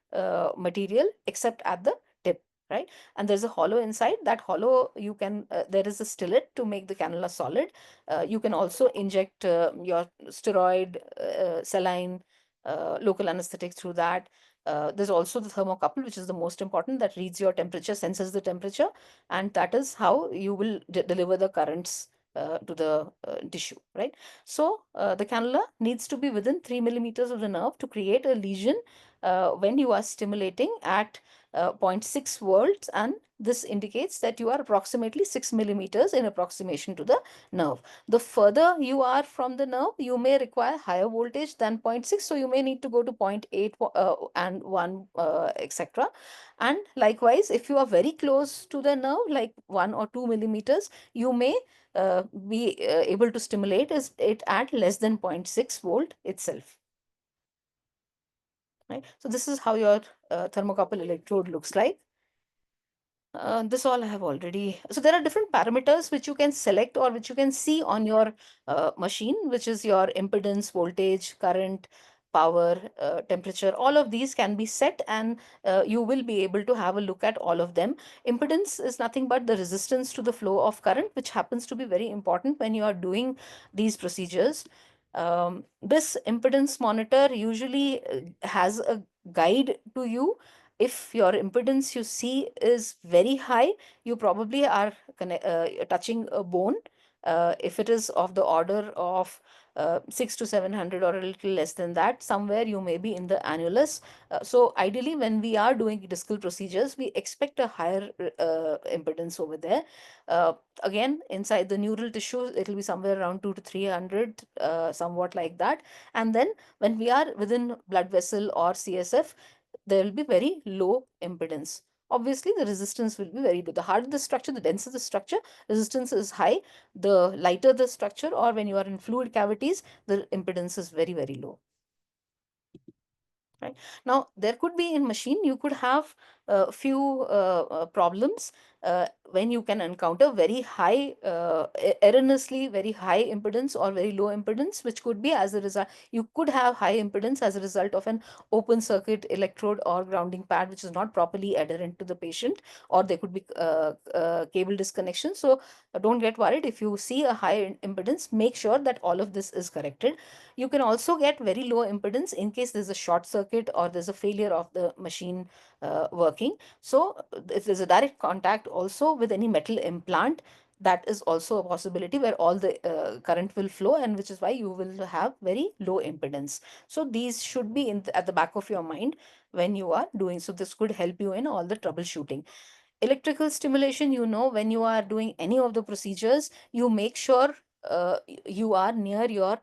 material except at the tip, right? And there's a hollow inside. That hollow, you can there is a stillet to make the cannula solid. You can also inject your steroid, saline, local anesthetic through that. There's also the thermocouple, which is the most important, that reads your temperature, senses the temperature, and that is how you will deliver the currents to the tissue, right? So the cannula needs to be within 3 millimeters of the nerve to create a lesion when you are stimulating at zero point 0.6 volts, and this indicates that you are approximately 6 millimeters in approximation to the nerve. The further you are from the nerve, you may require higher voltage than zero point 0.6, so you may need to go to 0.8 and 1, etc. And likewise, if you are very close to the nerve, like 1 or 2 millimeters, you may be able to stimulate it at less than 0.6 volt itself. Right? So this is how your thermocouple electrode looks like. This all I have already. So there are different parameters which you can select or which you can see on your machine, which is your impedance, voltage, current, power, temperature. All of these can be set, and you will be able to have a look at all of them. Impedance is nothing but the resistance to the flow of current, which happens to be very important when you are doing these procedures. This impedance monitor usually has a guide to you. If your impedance you see is very high, you probably are touching a bone. If it is of the order of 6 to 700 or a little less than that, somewhere you may be in the annulus. So ideally, when we are doing discal procedures, we expect a higher impedance over there. Uh, Again, inside the neural tissue, it will be somewhere around 2 to 300, somewhat like that. And then when we are within blood vessel or CSF, there will be very low impedance. Obviously, the resistance will be very low. The harder the structure, the denser the structure, resistance is high. The lighter the structure, or when you are in fluid cavities, the impedance is very, very low. Right. Now, there could be in machine, you could have a few problems when you can encounter very high, erroneously very high impedance or very low impedance, which could be as a result, you could have high impedance as a result of an open circuit electrode or grounding pad, which is not properly adherent to the patient, or there could be cable disconnection. So don't get worried. If you see a high impedance, make sure that all of this is corrected. You can also get very low impedance in case there's a short circuit or there's a failure of the machine working. So if there's a direct contact also with any metal implant, that is also a possibility where all the current will flow, and which is why you will have very low impedance. So these should be at the back of your mind when you are doing. So this could help you in all the troubleshooting. Electrical stimulation, when you are doing any of the procedures, you make sure you are near your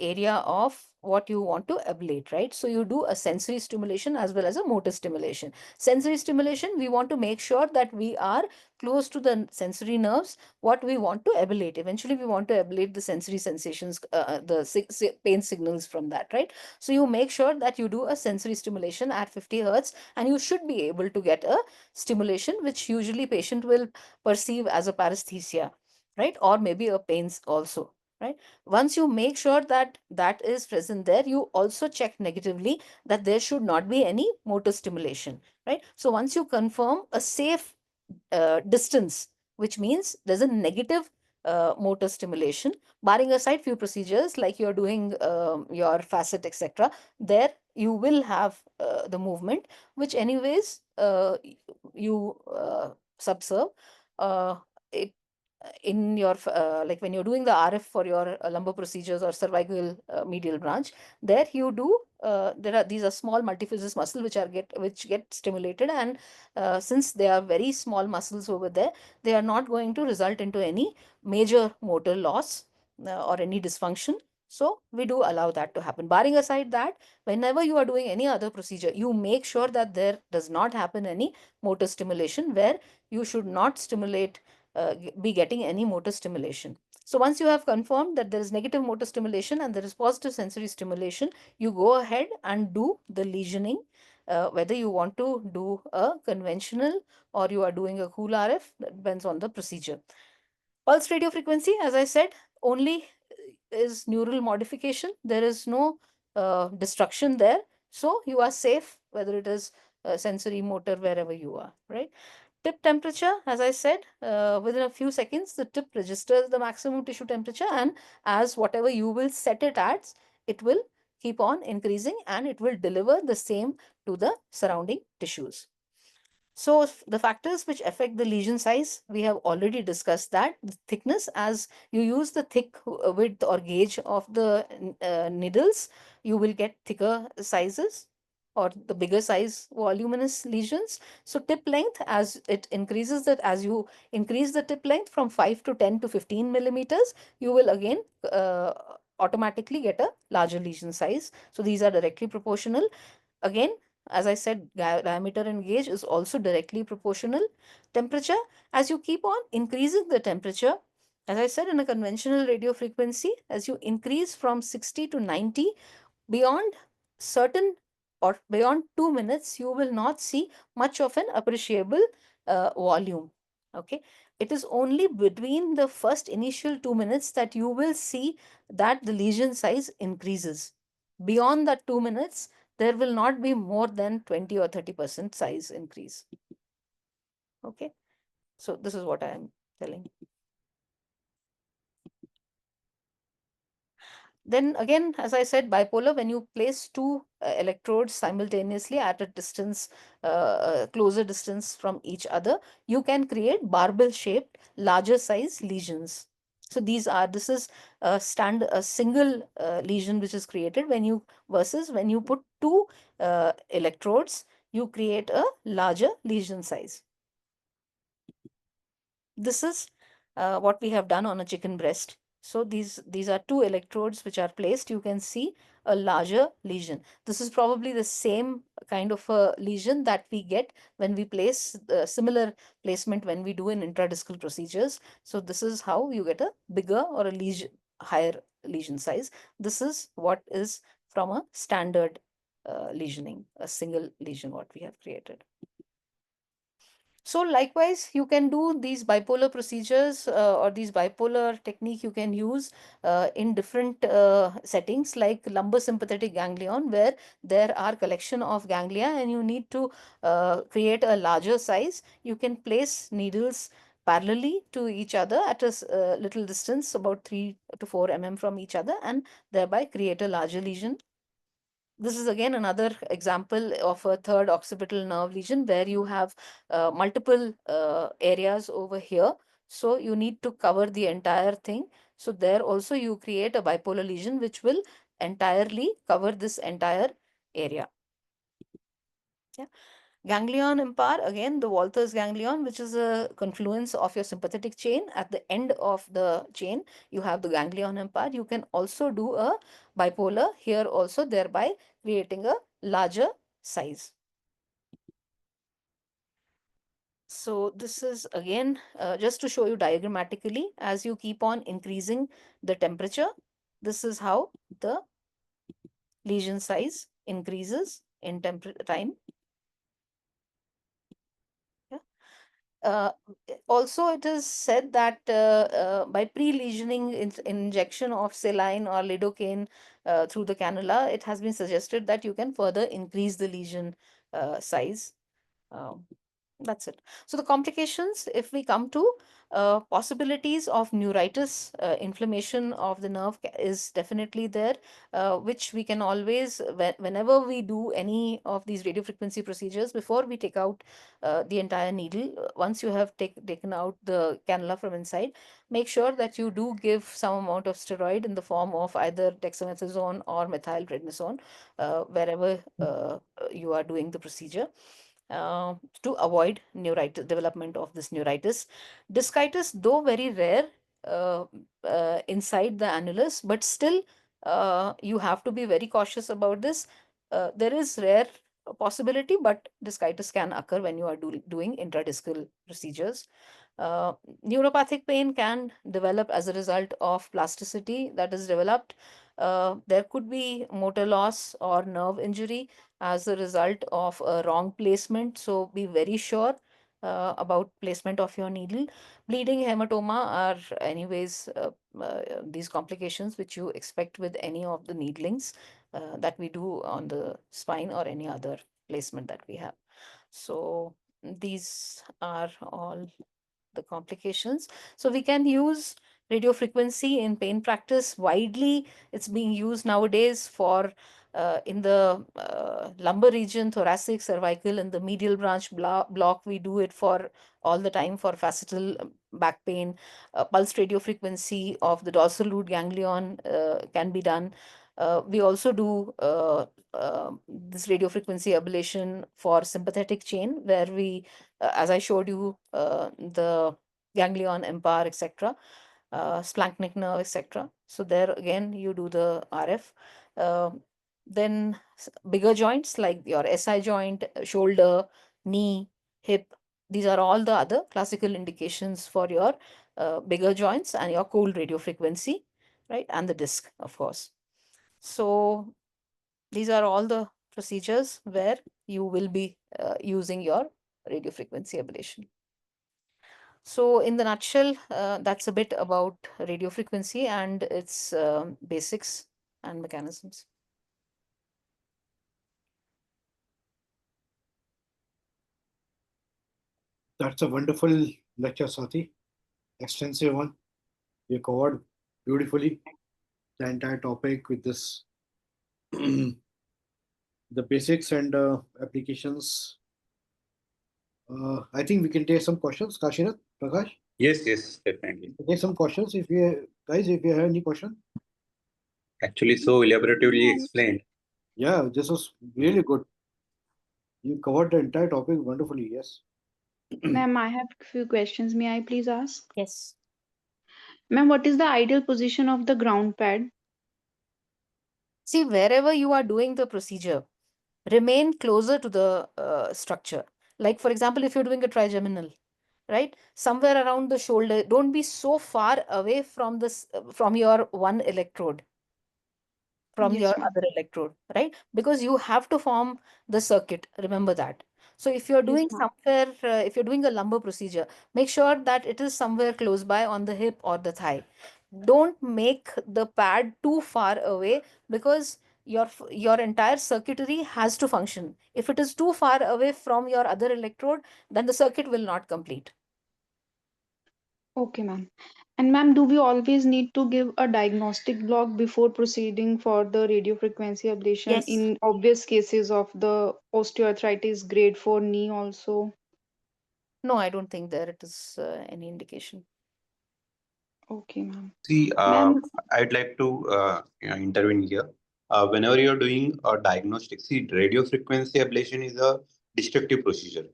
area of what you want to ablate, right? So you do a sensory stimulation as well as a motor stimulation. Sensory stimulation, we want to make sure that we are close to the sensory nerves, what we want to ablate. Eventually, we want to ablate the sensory sensations, the pain signals from that, right? So you make sure that you do a sensory stimulation at 50 hertz, and you should be able to get a stimulation which usually patient will perceive as a paresthesia, right? Or maybe a pains also, right? Once you make sure that that is present there, you also check negatively that there should not be any motor stimulation, right? So once you confirm a safe distance, which means there's a negative motor stimulation, barring aside few procedures like you're doing your facet, etc., there you will have the movement, which anyways you subserve. It in your like when you're doing the RF for your lumbar procedures or cervical medial branch, there you do these are small multificus muscle which get stimulated, and since they are very small muscles over there, they are not going to result into any major motor loss or any dysfunction. So we do allow that to happen. Barring aside that, whenever you are doing any other procedure, you make sure that there does not happen any motor stimulation, where you should not be getting any motor stimulation. So once you have confirmed that there is negative motor stimulation and there is positive sensory stimulation, you go ahead and do the lesioning, whether you want to do a conventional or you are doing a cool RF, that depends on the procedure. Pulse radio frequency, as I said, only is neural modification. There is no destruction there. So you are safe, whether it is sensory, motor, wherever you are, right? Tip temperature, as I said, within a few seconds, the tip registers the maximum tissue temperature, and as whatever you will set it at, it will keep on increasing and it will deliver the same to the surrounding tissues. So the factors which affect the lesion size, we have already discussed that. The thickness, as you use the thick width or gauge of the needles, you will get thicker sizes or the bigger size voluminous lesions. So tip length, as it increases, that as you increase the tip length from 5 to 10 to 15 millimeters, you will again automatically get a larger lesion size. So these are directly proportional. Again, as I said, diameter and gauge is also directly proportional. Temperature, as you keep on increasing the temperature, as I said, in a conventional radio frequency, as you increase from 60 to 90, beyond certain or beyond 2 minutes, you will not see much of an appreciable volume. Okay. It is only between the first initial 2 minutes that you will see that the lesion size increases. Beyond that 2 minutes, there will not be more than 20 or 30% size increase. Okay. So this is what I am telling. Then again, as I said, bipolar, when you place two electrodes simultaneously at a distance, closer distance from each other, you can create barbell shaped, larger size lesions. So this is a single lesion which is created when you, versus when you put two electrodes, you create a larger lesion size. This is what we have done on a chicken breast. So these are two electrodes which are placed. You can see a larger lesion. This is probably the same kind of a lesion that we get when we place similar placement when we do in intradiscal procedures. So this is how you get a bigger or a lesion, higher lesion size. This is what is from a standard lesioning, a single lesion what we have created. So likewise, you can do these bipolar procedures or these bipolar technique you can use in different settings, like lumbosympathetic ganglion, where there are collection of ganglia and you need to create a larger size. You can place needles parallelly to each other at a little distance, about 3 to 4 mm from each other, and thereby create a larger lesion. This is again another example of a third occipital nerve lesion where you have multiple areas over here. So you need to cover the entire thing. So there also you create a bipolar lesion which will entirely cover this entire area. Yeah. Ganglion impar, again, the Walther's ganglion, which is a confluence of your sympathetic chain. At the end of the chain, you have the ganglion impar. You can also do a bipolar here also, thereby creating a larger size. So this is again just to show you diagrammatically, as you keep on increasing the temperature, this is how the lesion size increases in time. Uh, Also, it is said that by pre-lesioning injection of saline or lidocaine through the cannula, it has been suggested that you can further increase the lesion size. Um, that's it. So the complications, if we come to possibilities of neuritis, inflammation of the nerve is definitely there, which we can always, whenever we do any of these radiofrequency procedures, before we take out the entire needle, once you have taken out the cannula from inside, make sure that you do give some amount of steroid in the form of either dexamethasone or methylprednisone, wherever you are doing the procedure, uh, to avoid neuritis, development of this neuritis. Discitis, though very rare uh, inside the annulus, but still you have to be very cautious about this. There is rare possibility, but discitis can occur when you are doing intradiscal procedures. Uh, Neuropathic pain can develop as a result of plasticity that is developed. There could be motor loss or nerve injury as a result of a wrong placement. So be very sure about placement of your needle. Bleeding, hematoma are anyways these complications which you expect with any of the needlings that we do on the spine or any other placement that we have. So these are all the complications. So we can use radio frequency in pain practice widely. It's being used nowadays for In the lumbar region, thoracic, cervical, and the medial branch block, we do it for all the time for facetal back pain. Pulse radio frequency of the dorsal root ganglion can be done. We also do this radio frequency ablation for sympathetic chain, where we, as I showed you, the ganglion, empire, etc., splanchnic nerve, etc. So there again, you do the RF. Then bigger joints like your SI joint, shoulder, knee, hip. These are all the other classical indications for your bigger joints and your cold radio frequency, right? And the disc, of course. So these are all the procedures where you will be using your radio frequency ablation. So in the nutshell, that's a bit about radio frequency and its basics and mechanisms. That's a wonderful lecture, Swati. Extensive one. You covered beautifully the entire topic with this, the basics and applications. I think we can take some questions. Kashirat, Prakash, Yes, yes, definitely. take some questions if you guys, if you have any question. Actually, so elaboratively explained. Yeah, this was really good. You covered the entire topic wonderfully. Yes. Ma'am, I have a few questions. May I please ask? Yes. Ma'am, what is the ideal position of the ground pad? See, wherever you are doing the procedure, remain closer to the structure. Like, for example, if you're doing a trigeminal, right? Somewhere around the shoulder, don't be so far away from this, from your one electrode, from Yes, your ma'am. other electrode, right? Because you have to form the circuit. Remember that. So if you're Yes, doing ma'am. somewhere, if you're doing a lumbar procedure, make sure that it is somewhere close by on the hip or the thigh. Don't make the pad too far away, because your entire circuitry has to function. If it is too far away from your other electrode, then the circuit will not complete. Okay, ma'am. And ma'am, do we always need to give a diagnostic block before proceeding for the radiofrequency ablation Yes. in obvious cases of the osteoarthritis grade 4 knee also? No, I don't think there it is any indication. Okay, ma'am. See, Ma'am, I'd like to intervene here. Whenever you're doing a diagnostic, see, radio frequency ablation is a destructive procedure.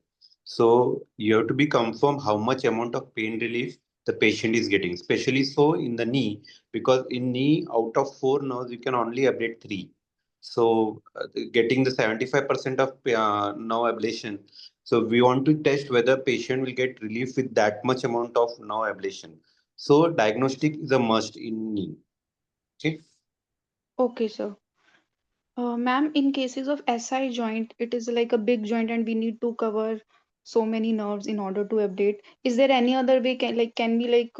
So you have to be confirmed how much amount of pain relief the patient is getting, especially so in the knee, because in knee, out of 4 nerves, you can only ablate 3. So getting the 75% of nerve ablation. So we want to test whether patient will get relief with that much amount of nerve ablation. So diagnostic is a must in knee. Okay. okay, sir. Ma'am, in cases of SI joint, it is like a big joint and we need to cover so many nerves in order to ablate. Is there any other way can we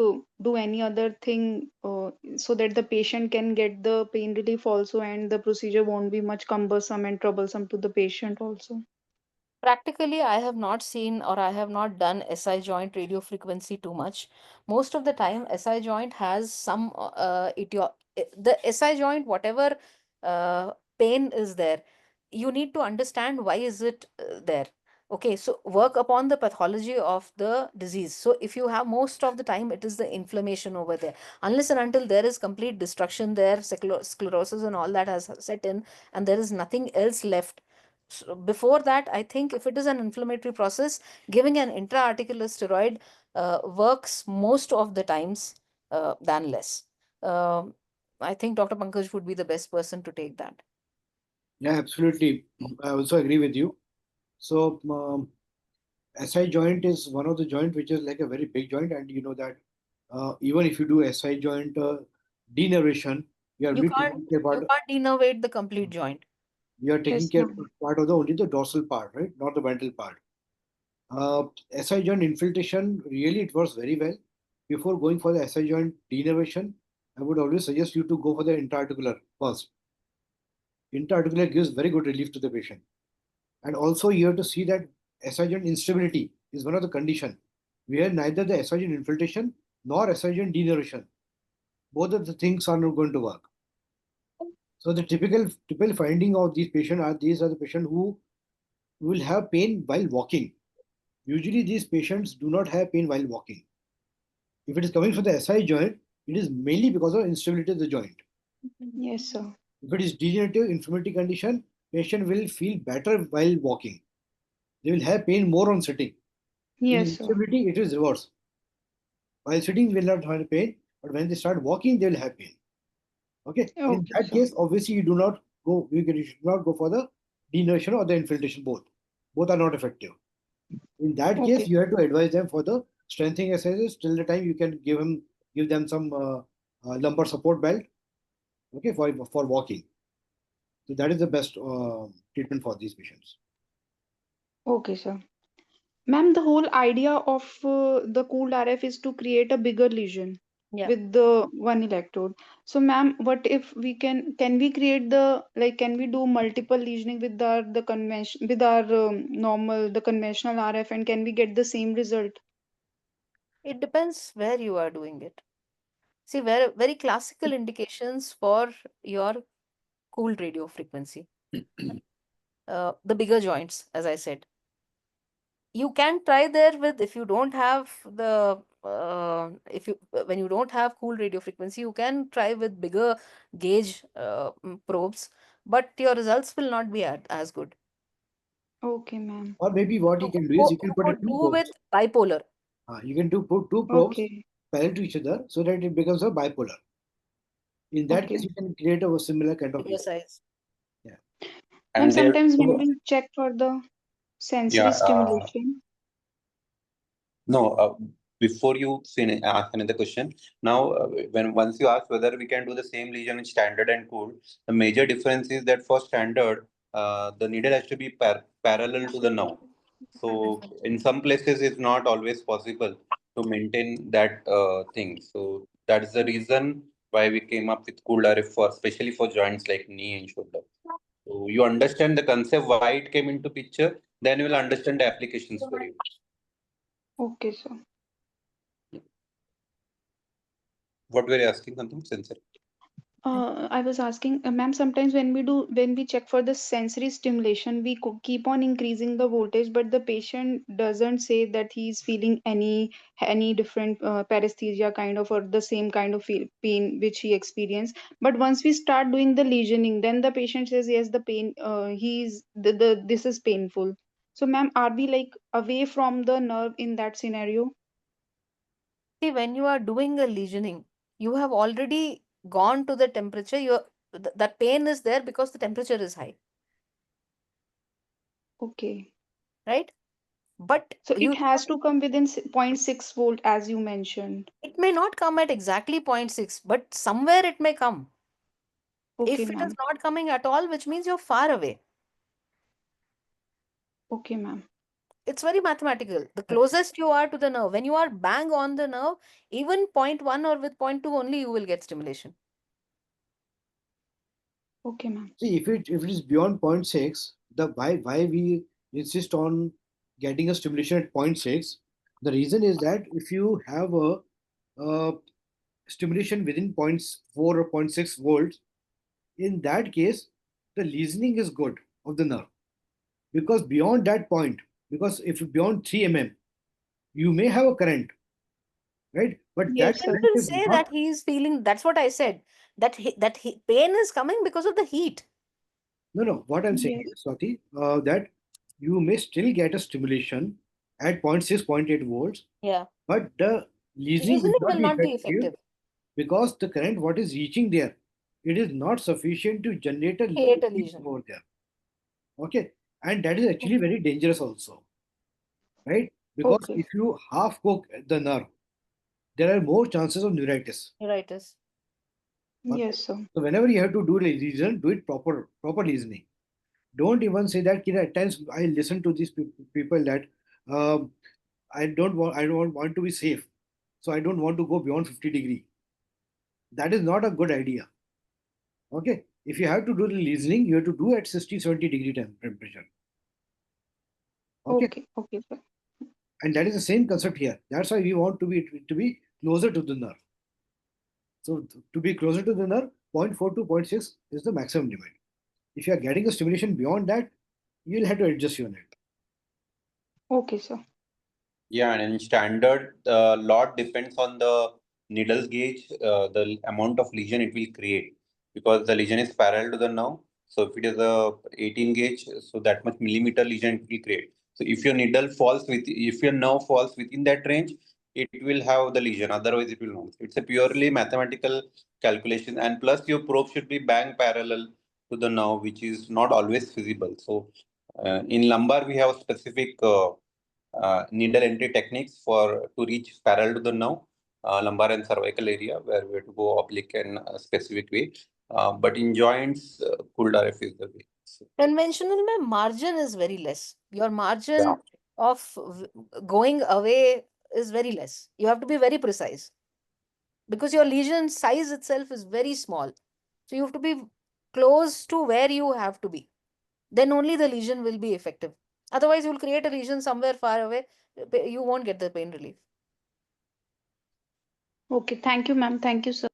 do any other thing so that the patient can get the pain relief also and the procedure won't be much cumbersome and troublesome to the patient also? Practically, I have not seen or I have not done SI joint radio frequency too much. Most of the time, SI joint has some the SI joint, whatever pain is there, you need to understand why is it there. Okay, so work upon the pathology of the disease. So if you have, most of the time it is the inflammation over there. Unless and until there is complete destruction there, sclerosis and all that has set in, and there is nothing else left. So before that, I think if it is an inflammatory process, giving an intra-articular steroid works most of the times than less. Um, I think Dr. Pankaj would be the best person to take that. Yeah, absolutely. I also agree with you. So, SI joint is one of the joint which is like a very big joint, and you know that even if you do SI joint denervation, you are You only can't taking care you part. can't innervate the complete joint. You are taking Yes, care ma'am. part of the only the dorsal part, right? Not the ventral part. SI joint infiltration really it works very well. Before going for the SI joint denervation, I would always suggest you to go for the intra-articular first. Intra-articular gives very good relief to the patient. And also you have to see that SI joint instability is one of the condition where neither the SI joint infiltration nor SI joint degeneration, both of the things are not going to work. So the typical finding of these patients are these are the patients who will have pain while walking. Usually these patients do not have pain while walking. If it is coming from the SI joint, it is mainly because of instability of the joint. Yes, sir. If it is degenerative inflammatory condition, patient will feel better while walking. They will have pain more on sitting. In Yes, sir. instability, it is reverse. While sitting, will not have pain, but when they start walking, they will have pain. Okay. In Okay, that sir. case, obviously, you should not go for the denervation or the infiltration both. Both are not effective. In that case, Okay. you have to advise them for the strengthening exercises till the time you can give them some lumbar support belt. Okay, for walking. So that is the best treatment for these patients. Okay, sir. Ma'am, the whole idea of the cooled RF is to create a bigger lesion Yeah. with the one electrode. So, ma'am, what if we can we create the like can we do multiple lesioning with our the convention with our normal the conventional RF and can we get the same result? It depends where you are doing it. See, very classical indications for your cooled radio frequency. The bigger joints, as I said. You can try there with, if you don't have the if you when you don't have cool radio frequency, you can try with bigger gauge probes, but your results will not be as good. Okay, ma'am. Or maybe what you So can do is you who can put would in two do with probes. bipolar? You can put two probes Okay. parallel to each other so that it becomes a bipolar. In that case, Okay. you can create a similar kind of Bigger lesion. size. Yeah. Ma'am, And there, sometimes when we check for the sensory yeah, stimulation. no, before you ask another question, now when once you ask whether we can do the same lesion in standard and cooled, the major difference is that for standard, the needle has to be parallel to the nerve. So in some places, it's not always possible to maintain that thing. So that is the reason why we came up with cooled RF for especially for joints like knee and shoulder. So you understand the concept why it came into picture, then you will understand the applications for you. Okay, sir. What were you asking, something sensor? I was asking, ma'am, sometimes when we check for the sensory stimulation, we keep on increasing the voltage, but the patient doesn't say that he's feeling any different paresthesia kind of or the same kind of pain which he experienced. But once we start doing the lesioning, then the patient says, yes, the pain, this is painful. So, ma'am, are we like away from the nerve in that scenario? See, when you are doing a lesioning, you have already gone to the temperature. That pain is there because the temperature is high, Okay. right? But So it you has to come within 0.6 volt, as you mentioned. it may not come at exactly 0.6, but somewhere it may come. Okay, If it is ma'am. not coming at all, which means you're far away. Okay, ma'am. It's very mathematical. The closest you are to the nerve, when you are bang on the nerve, even 0.1 or with 0.2 only, you will get stimulation. Okay, ma'am. See, if it is beyond 0.6, the why we insist on getting a stimulation at 0.6, the reason is that if you have a stimulation within zero point 0.4 or zero point 0.6 volts, in that case, the lesioning is good of the nerve. Because beyond that point, because if beyond 3 mm, you may have a current, right? But that Yes, Patient sir. current will is say not. that he is feeling, that's what I said, pain is coming because of the heat. No, no. What I'm saying Yes. is, Swati, that you may still get a stimulation at zero point 0.6, zero point 0.8 volts, Yeah. but the lesioning will Lesioning not will be not be effective effective. because the current what is reaching there, it is not sufficient to generate a Create a lesion lesion. over there. Okay, and that is actually Okay. very dangerous also, right? Because Okay. if you half cook the nerve, there are more chances of neuritis. Neuritis. Okay, Yes, sir. so whenever you have to do lesion, do it proper listening. Don't even say that. At times I listen to these people that um, I don't want to be safe, so I don't want to go beyond 50 degree. That is not a good idea. Okay, if you have to do the listening, you have to do at 60 70 degree temperature. Okay, Okay. Okay, sir. and that is the same concept here. That's why we want to be closer to the nerve. So to be closer to the nerve, 0.4 to 0.6 is the maximum limit. If you are getting a stimulation beyond that, you'll have to adjust your net. Okay, sir. Yeah, and in standard, lot depends on the needle gauge, the amount of lesion it will create because the lesion is parallel to the nerve. So if it is a 18 gauge, so that much millimeter lesion it will create. So if your needle falls with, if your nerve falls within that range, it will have the lesion. Otherwise, it will not. It's a purely mathematical calculation, and plus your probe should be bang parallel to the nerve, which is not always feasible. So in lumbar, we have specific needle entry techniques for to reach parallel to the nerve, lumbar and cervical area where we have to go oblique in a specific way. But in joints, cooled RF is the way. So, Conventional mein margin is very less. Your yeah. margin of going away is very less. You have to be very precise because your lesion size itself is very small. So you have to be close to where you have to be. Then only the lesion will be effective. Otherwise, you will create a lesion somewhere far away. You won't get the pain relief. Okay, thank you, ma'am. Thank you, sir.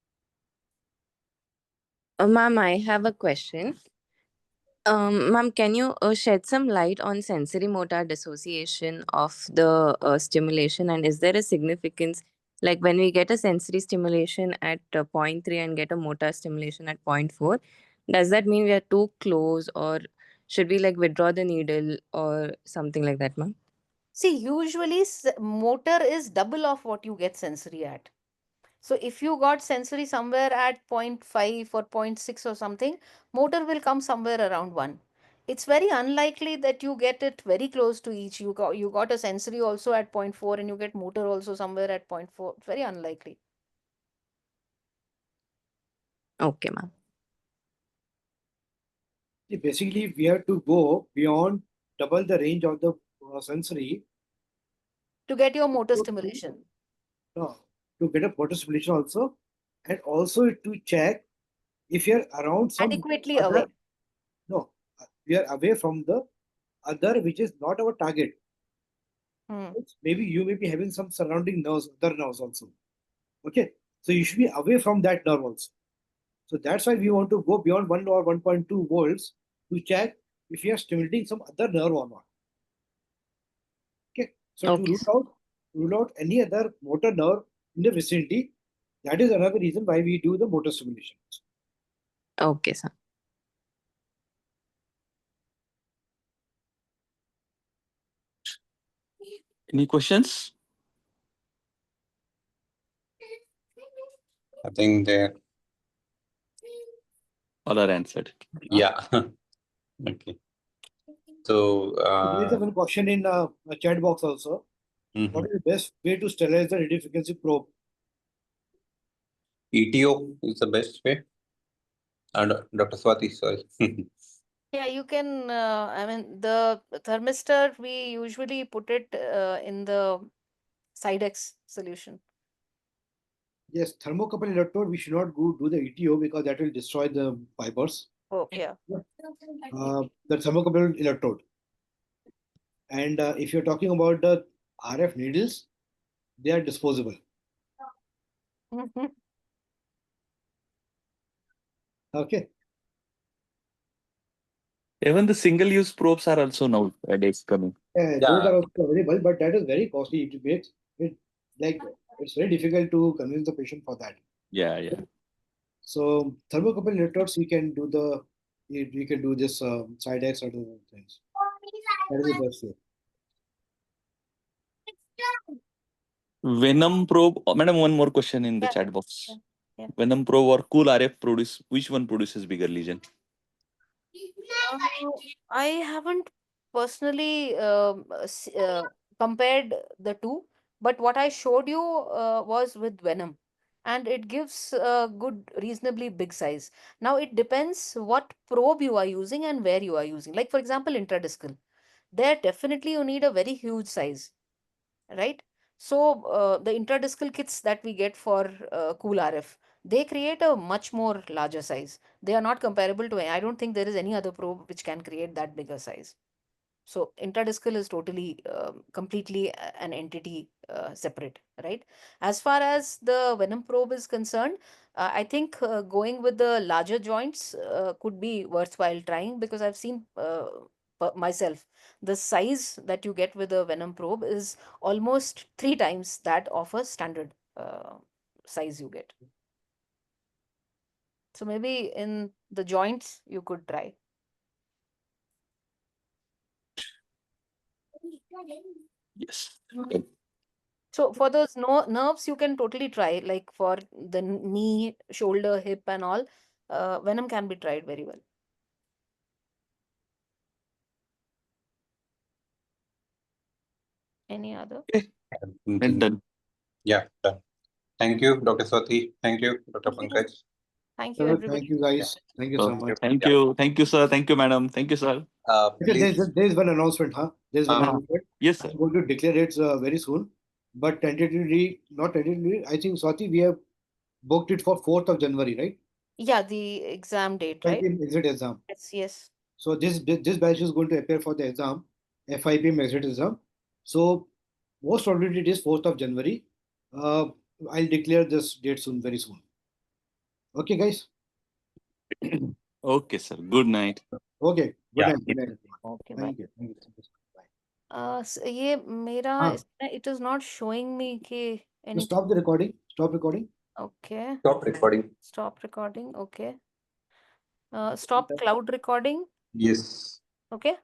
Ma'am, I have a question. Ma'am, can you shed some light on sensory motor dissociation of the stimulation, and is there a significance? Like when we get a sensory stimulation at point 0.3 and get a motor stimulation at point 0.4, does that mean we are too close, or should we like withdraw the needle or something like that, ma'am? See, usually motor is double of what you get sensory at. So if you got sensory somewhere at point 0.5 or point 0.6 or something, motor will come somewhere around 1. It's very unlikely that you get it very close to each. You got a sensory also at point 0.4 and you get motor also somewhere at point 0.4. It's very unlikely. Okay, ma'am. Basically, we have to go beyond double the range of the sensory To get your motor to, stimulation. no, to get a motor stimulation also, and also to check if you're around some Adequately other, away. no, we are away from the other which is not our target. Hmm. Maybe you may be having some surrounding nerves, other nerves also. Okay, so you should be away from that nerve also. So that's why we want to go beyond 1 or 1.2 volts to check if you are stimulating some other nerve or not. Okay, so to Okay, rule out any other motor nerve in the vicinity, that is another reason why we do the motor stimulation. okay, sir. Any questions? I think that, All are answered. yeah. Okay. So, There is one question in a chat box also. What mhm. is the best way to sterilize the radio frequency probe? ETO is the best way. Dr. Swati, sorry. Yeah, you can, I mean, the thermistor, we usually put it in the Sidex solution. Yes, thermocouple electrode, we should not go do the ETO because that will destroy the fibers. Oh, yeah. The thermocouple electrode. And if you're talking about the RF needles, they are disposable. Okay. Even the single-use probes are also nowadays coming. Those Yeah. are also available, but that is very costly. It makes it like it's very difficult to convince the patient for that. Yeah, yeah. So thermocouple electrodes, you can do this side X or the things. That is the best way. Venom probe. Oh, madam, one more question in the Yeah, chat box. yeah, yeah. Venom probe or cool RF produce, which one produces bigger lesion? I haven't personally compared the two, but what I showed you was with Venom, and it gives a good, reasonably big size. Now it depends what probe you are using and where you are using. Like for example, intradiscal, there definitely you need a very huge size, right? So the intradiscal kits that we get for cool RF, they create a much more larger size. They are not comparable to, I don't think there is any other probe which can create that bigger size. So intradiscal is totally completely an entity separate, right? As far as the venom probe is concerned, I think going with the larger joints could be worthwhile trying, because I've seen myself, the size that you get with a venom probe is almost 3 times that of a standard size you get. So maybe in the joints you could try. Yes. So for those nerves, you can totally try, like for the knee, shoulder, hip, and all. Venom can be tried very well. Any other? Okay. I'm And thinking. done. Yeah, done. Thank you, Dr. Swati. Thank you, Dr. Thank you. Pankaj. Thank you, Thank everybody. you, guys. Thank you so Okay. much. Thank Yeah. you. Thank you, sir. Thank you, madam. Thank you, sir. Okay, Please. there's one announcement, huh? There's one Uh, announcement. Yes, sir. I'm going to declare it very soon, but tentatively, not tentatively. I think Swati, we have booked it for 4th of January, right? Yeah, the exam date, right? FIPM exit exam. Yes, yes. So this batch is going to appear for the exam, FIPM exit exam. So most probably it is 4th of January. Uh, I'll declare this date soon, very soon. Okay, guys. Okay, sir. Good night. Okay. Good yeah. night. Good night. Okay, bye. Thank you. Thank you. Bye. ये मेरा हाँ, it is not showing me कि so anything. stop the recording. Stop recording. Okay. Stop recording. Stop recording. Okay. Stop cloud recording. Yes. Okay.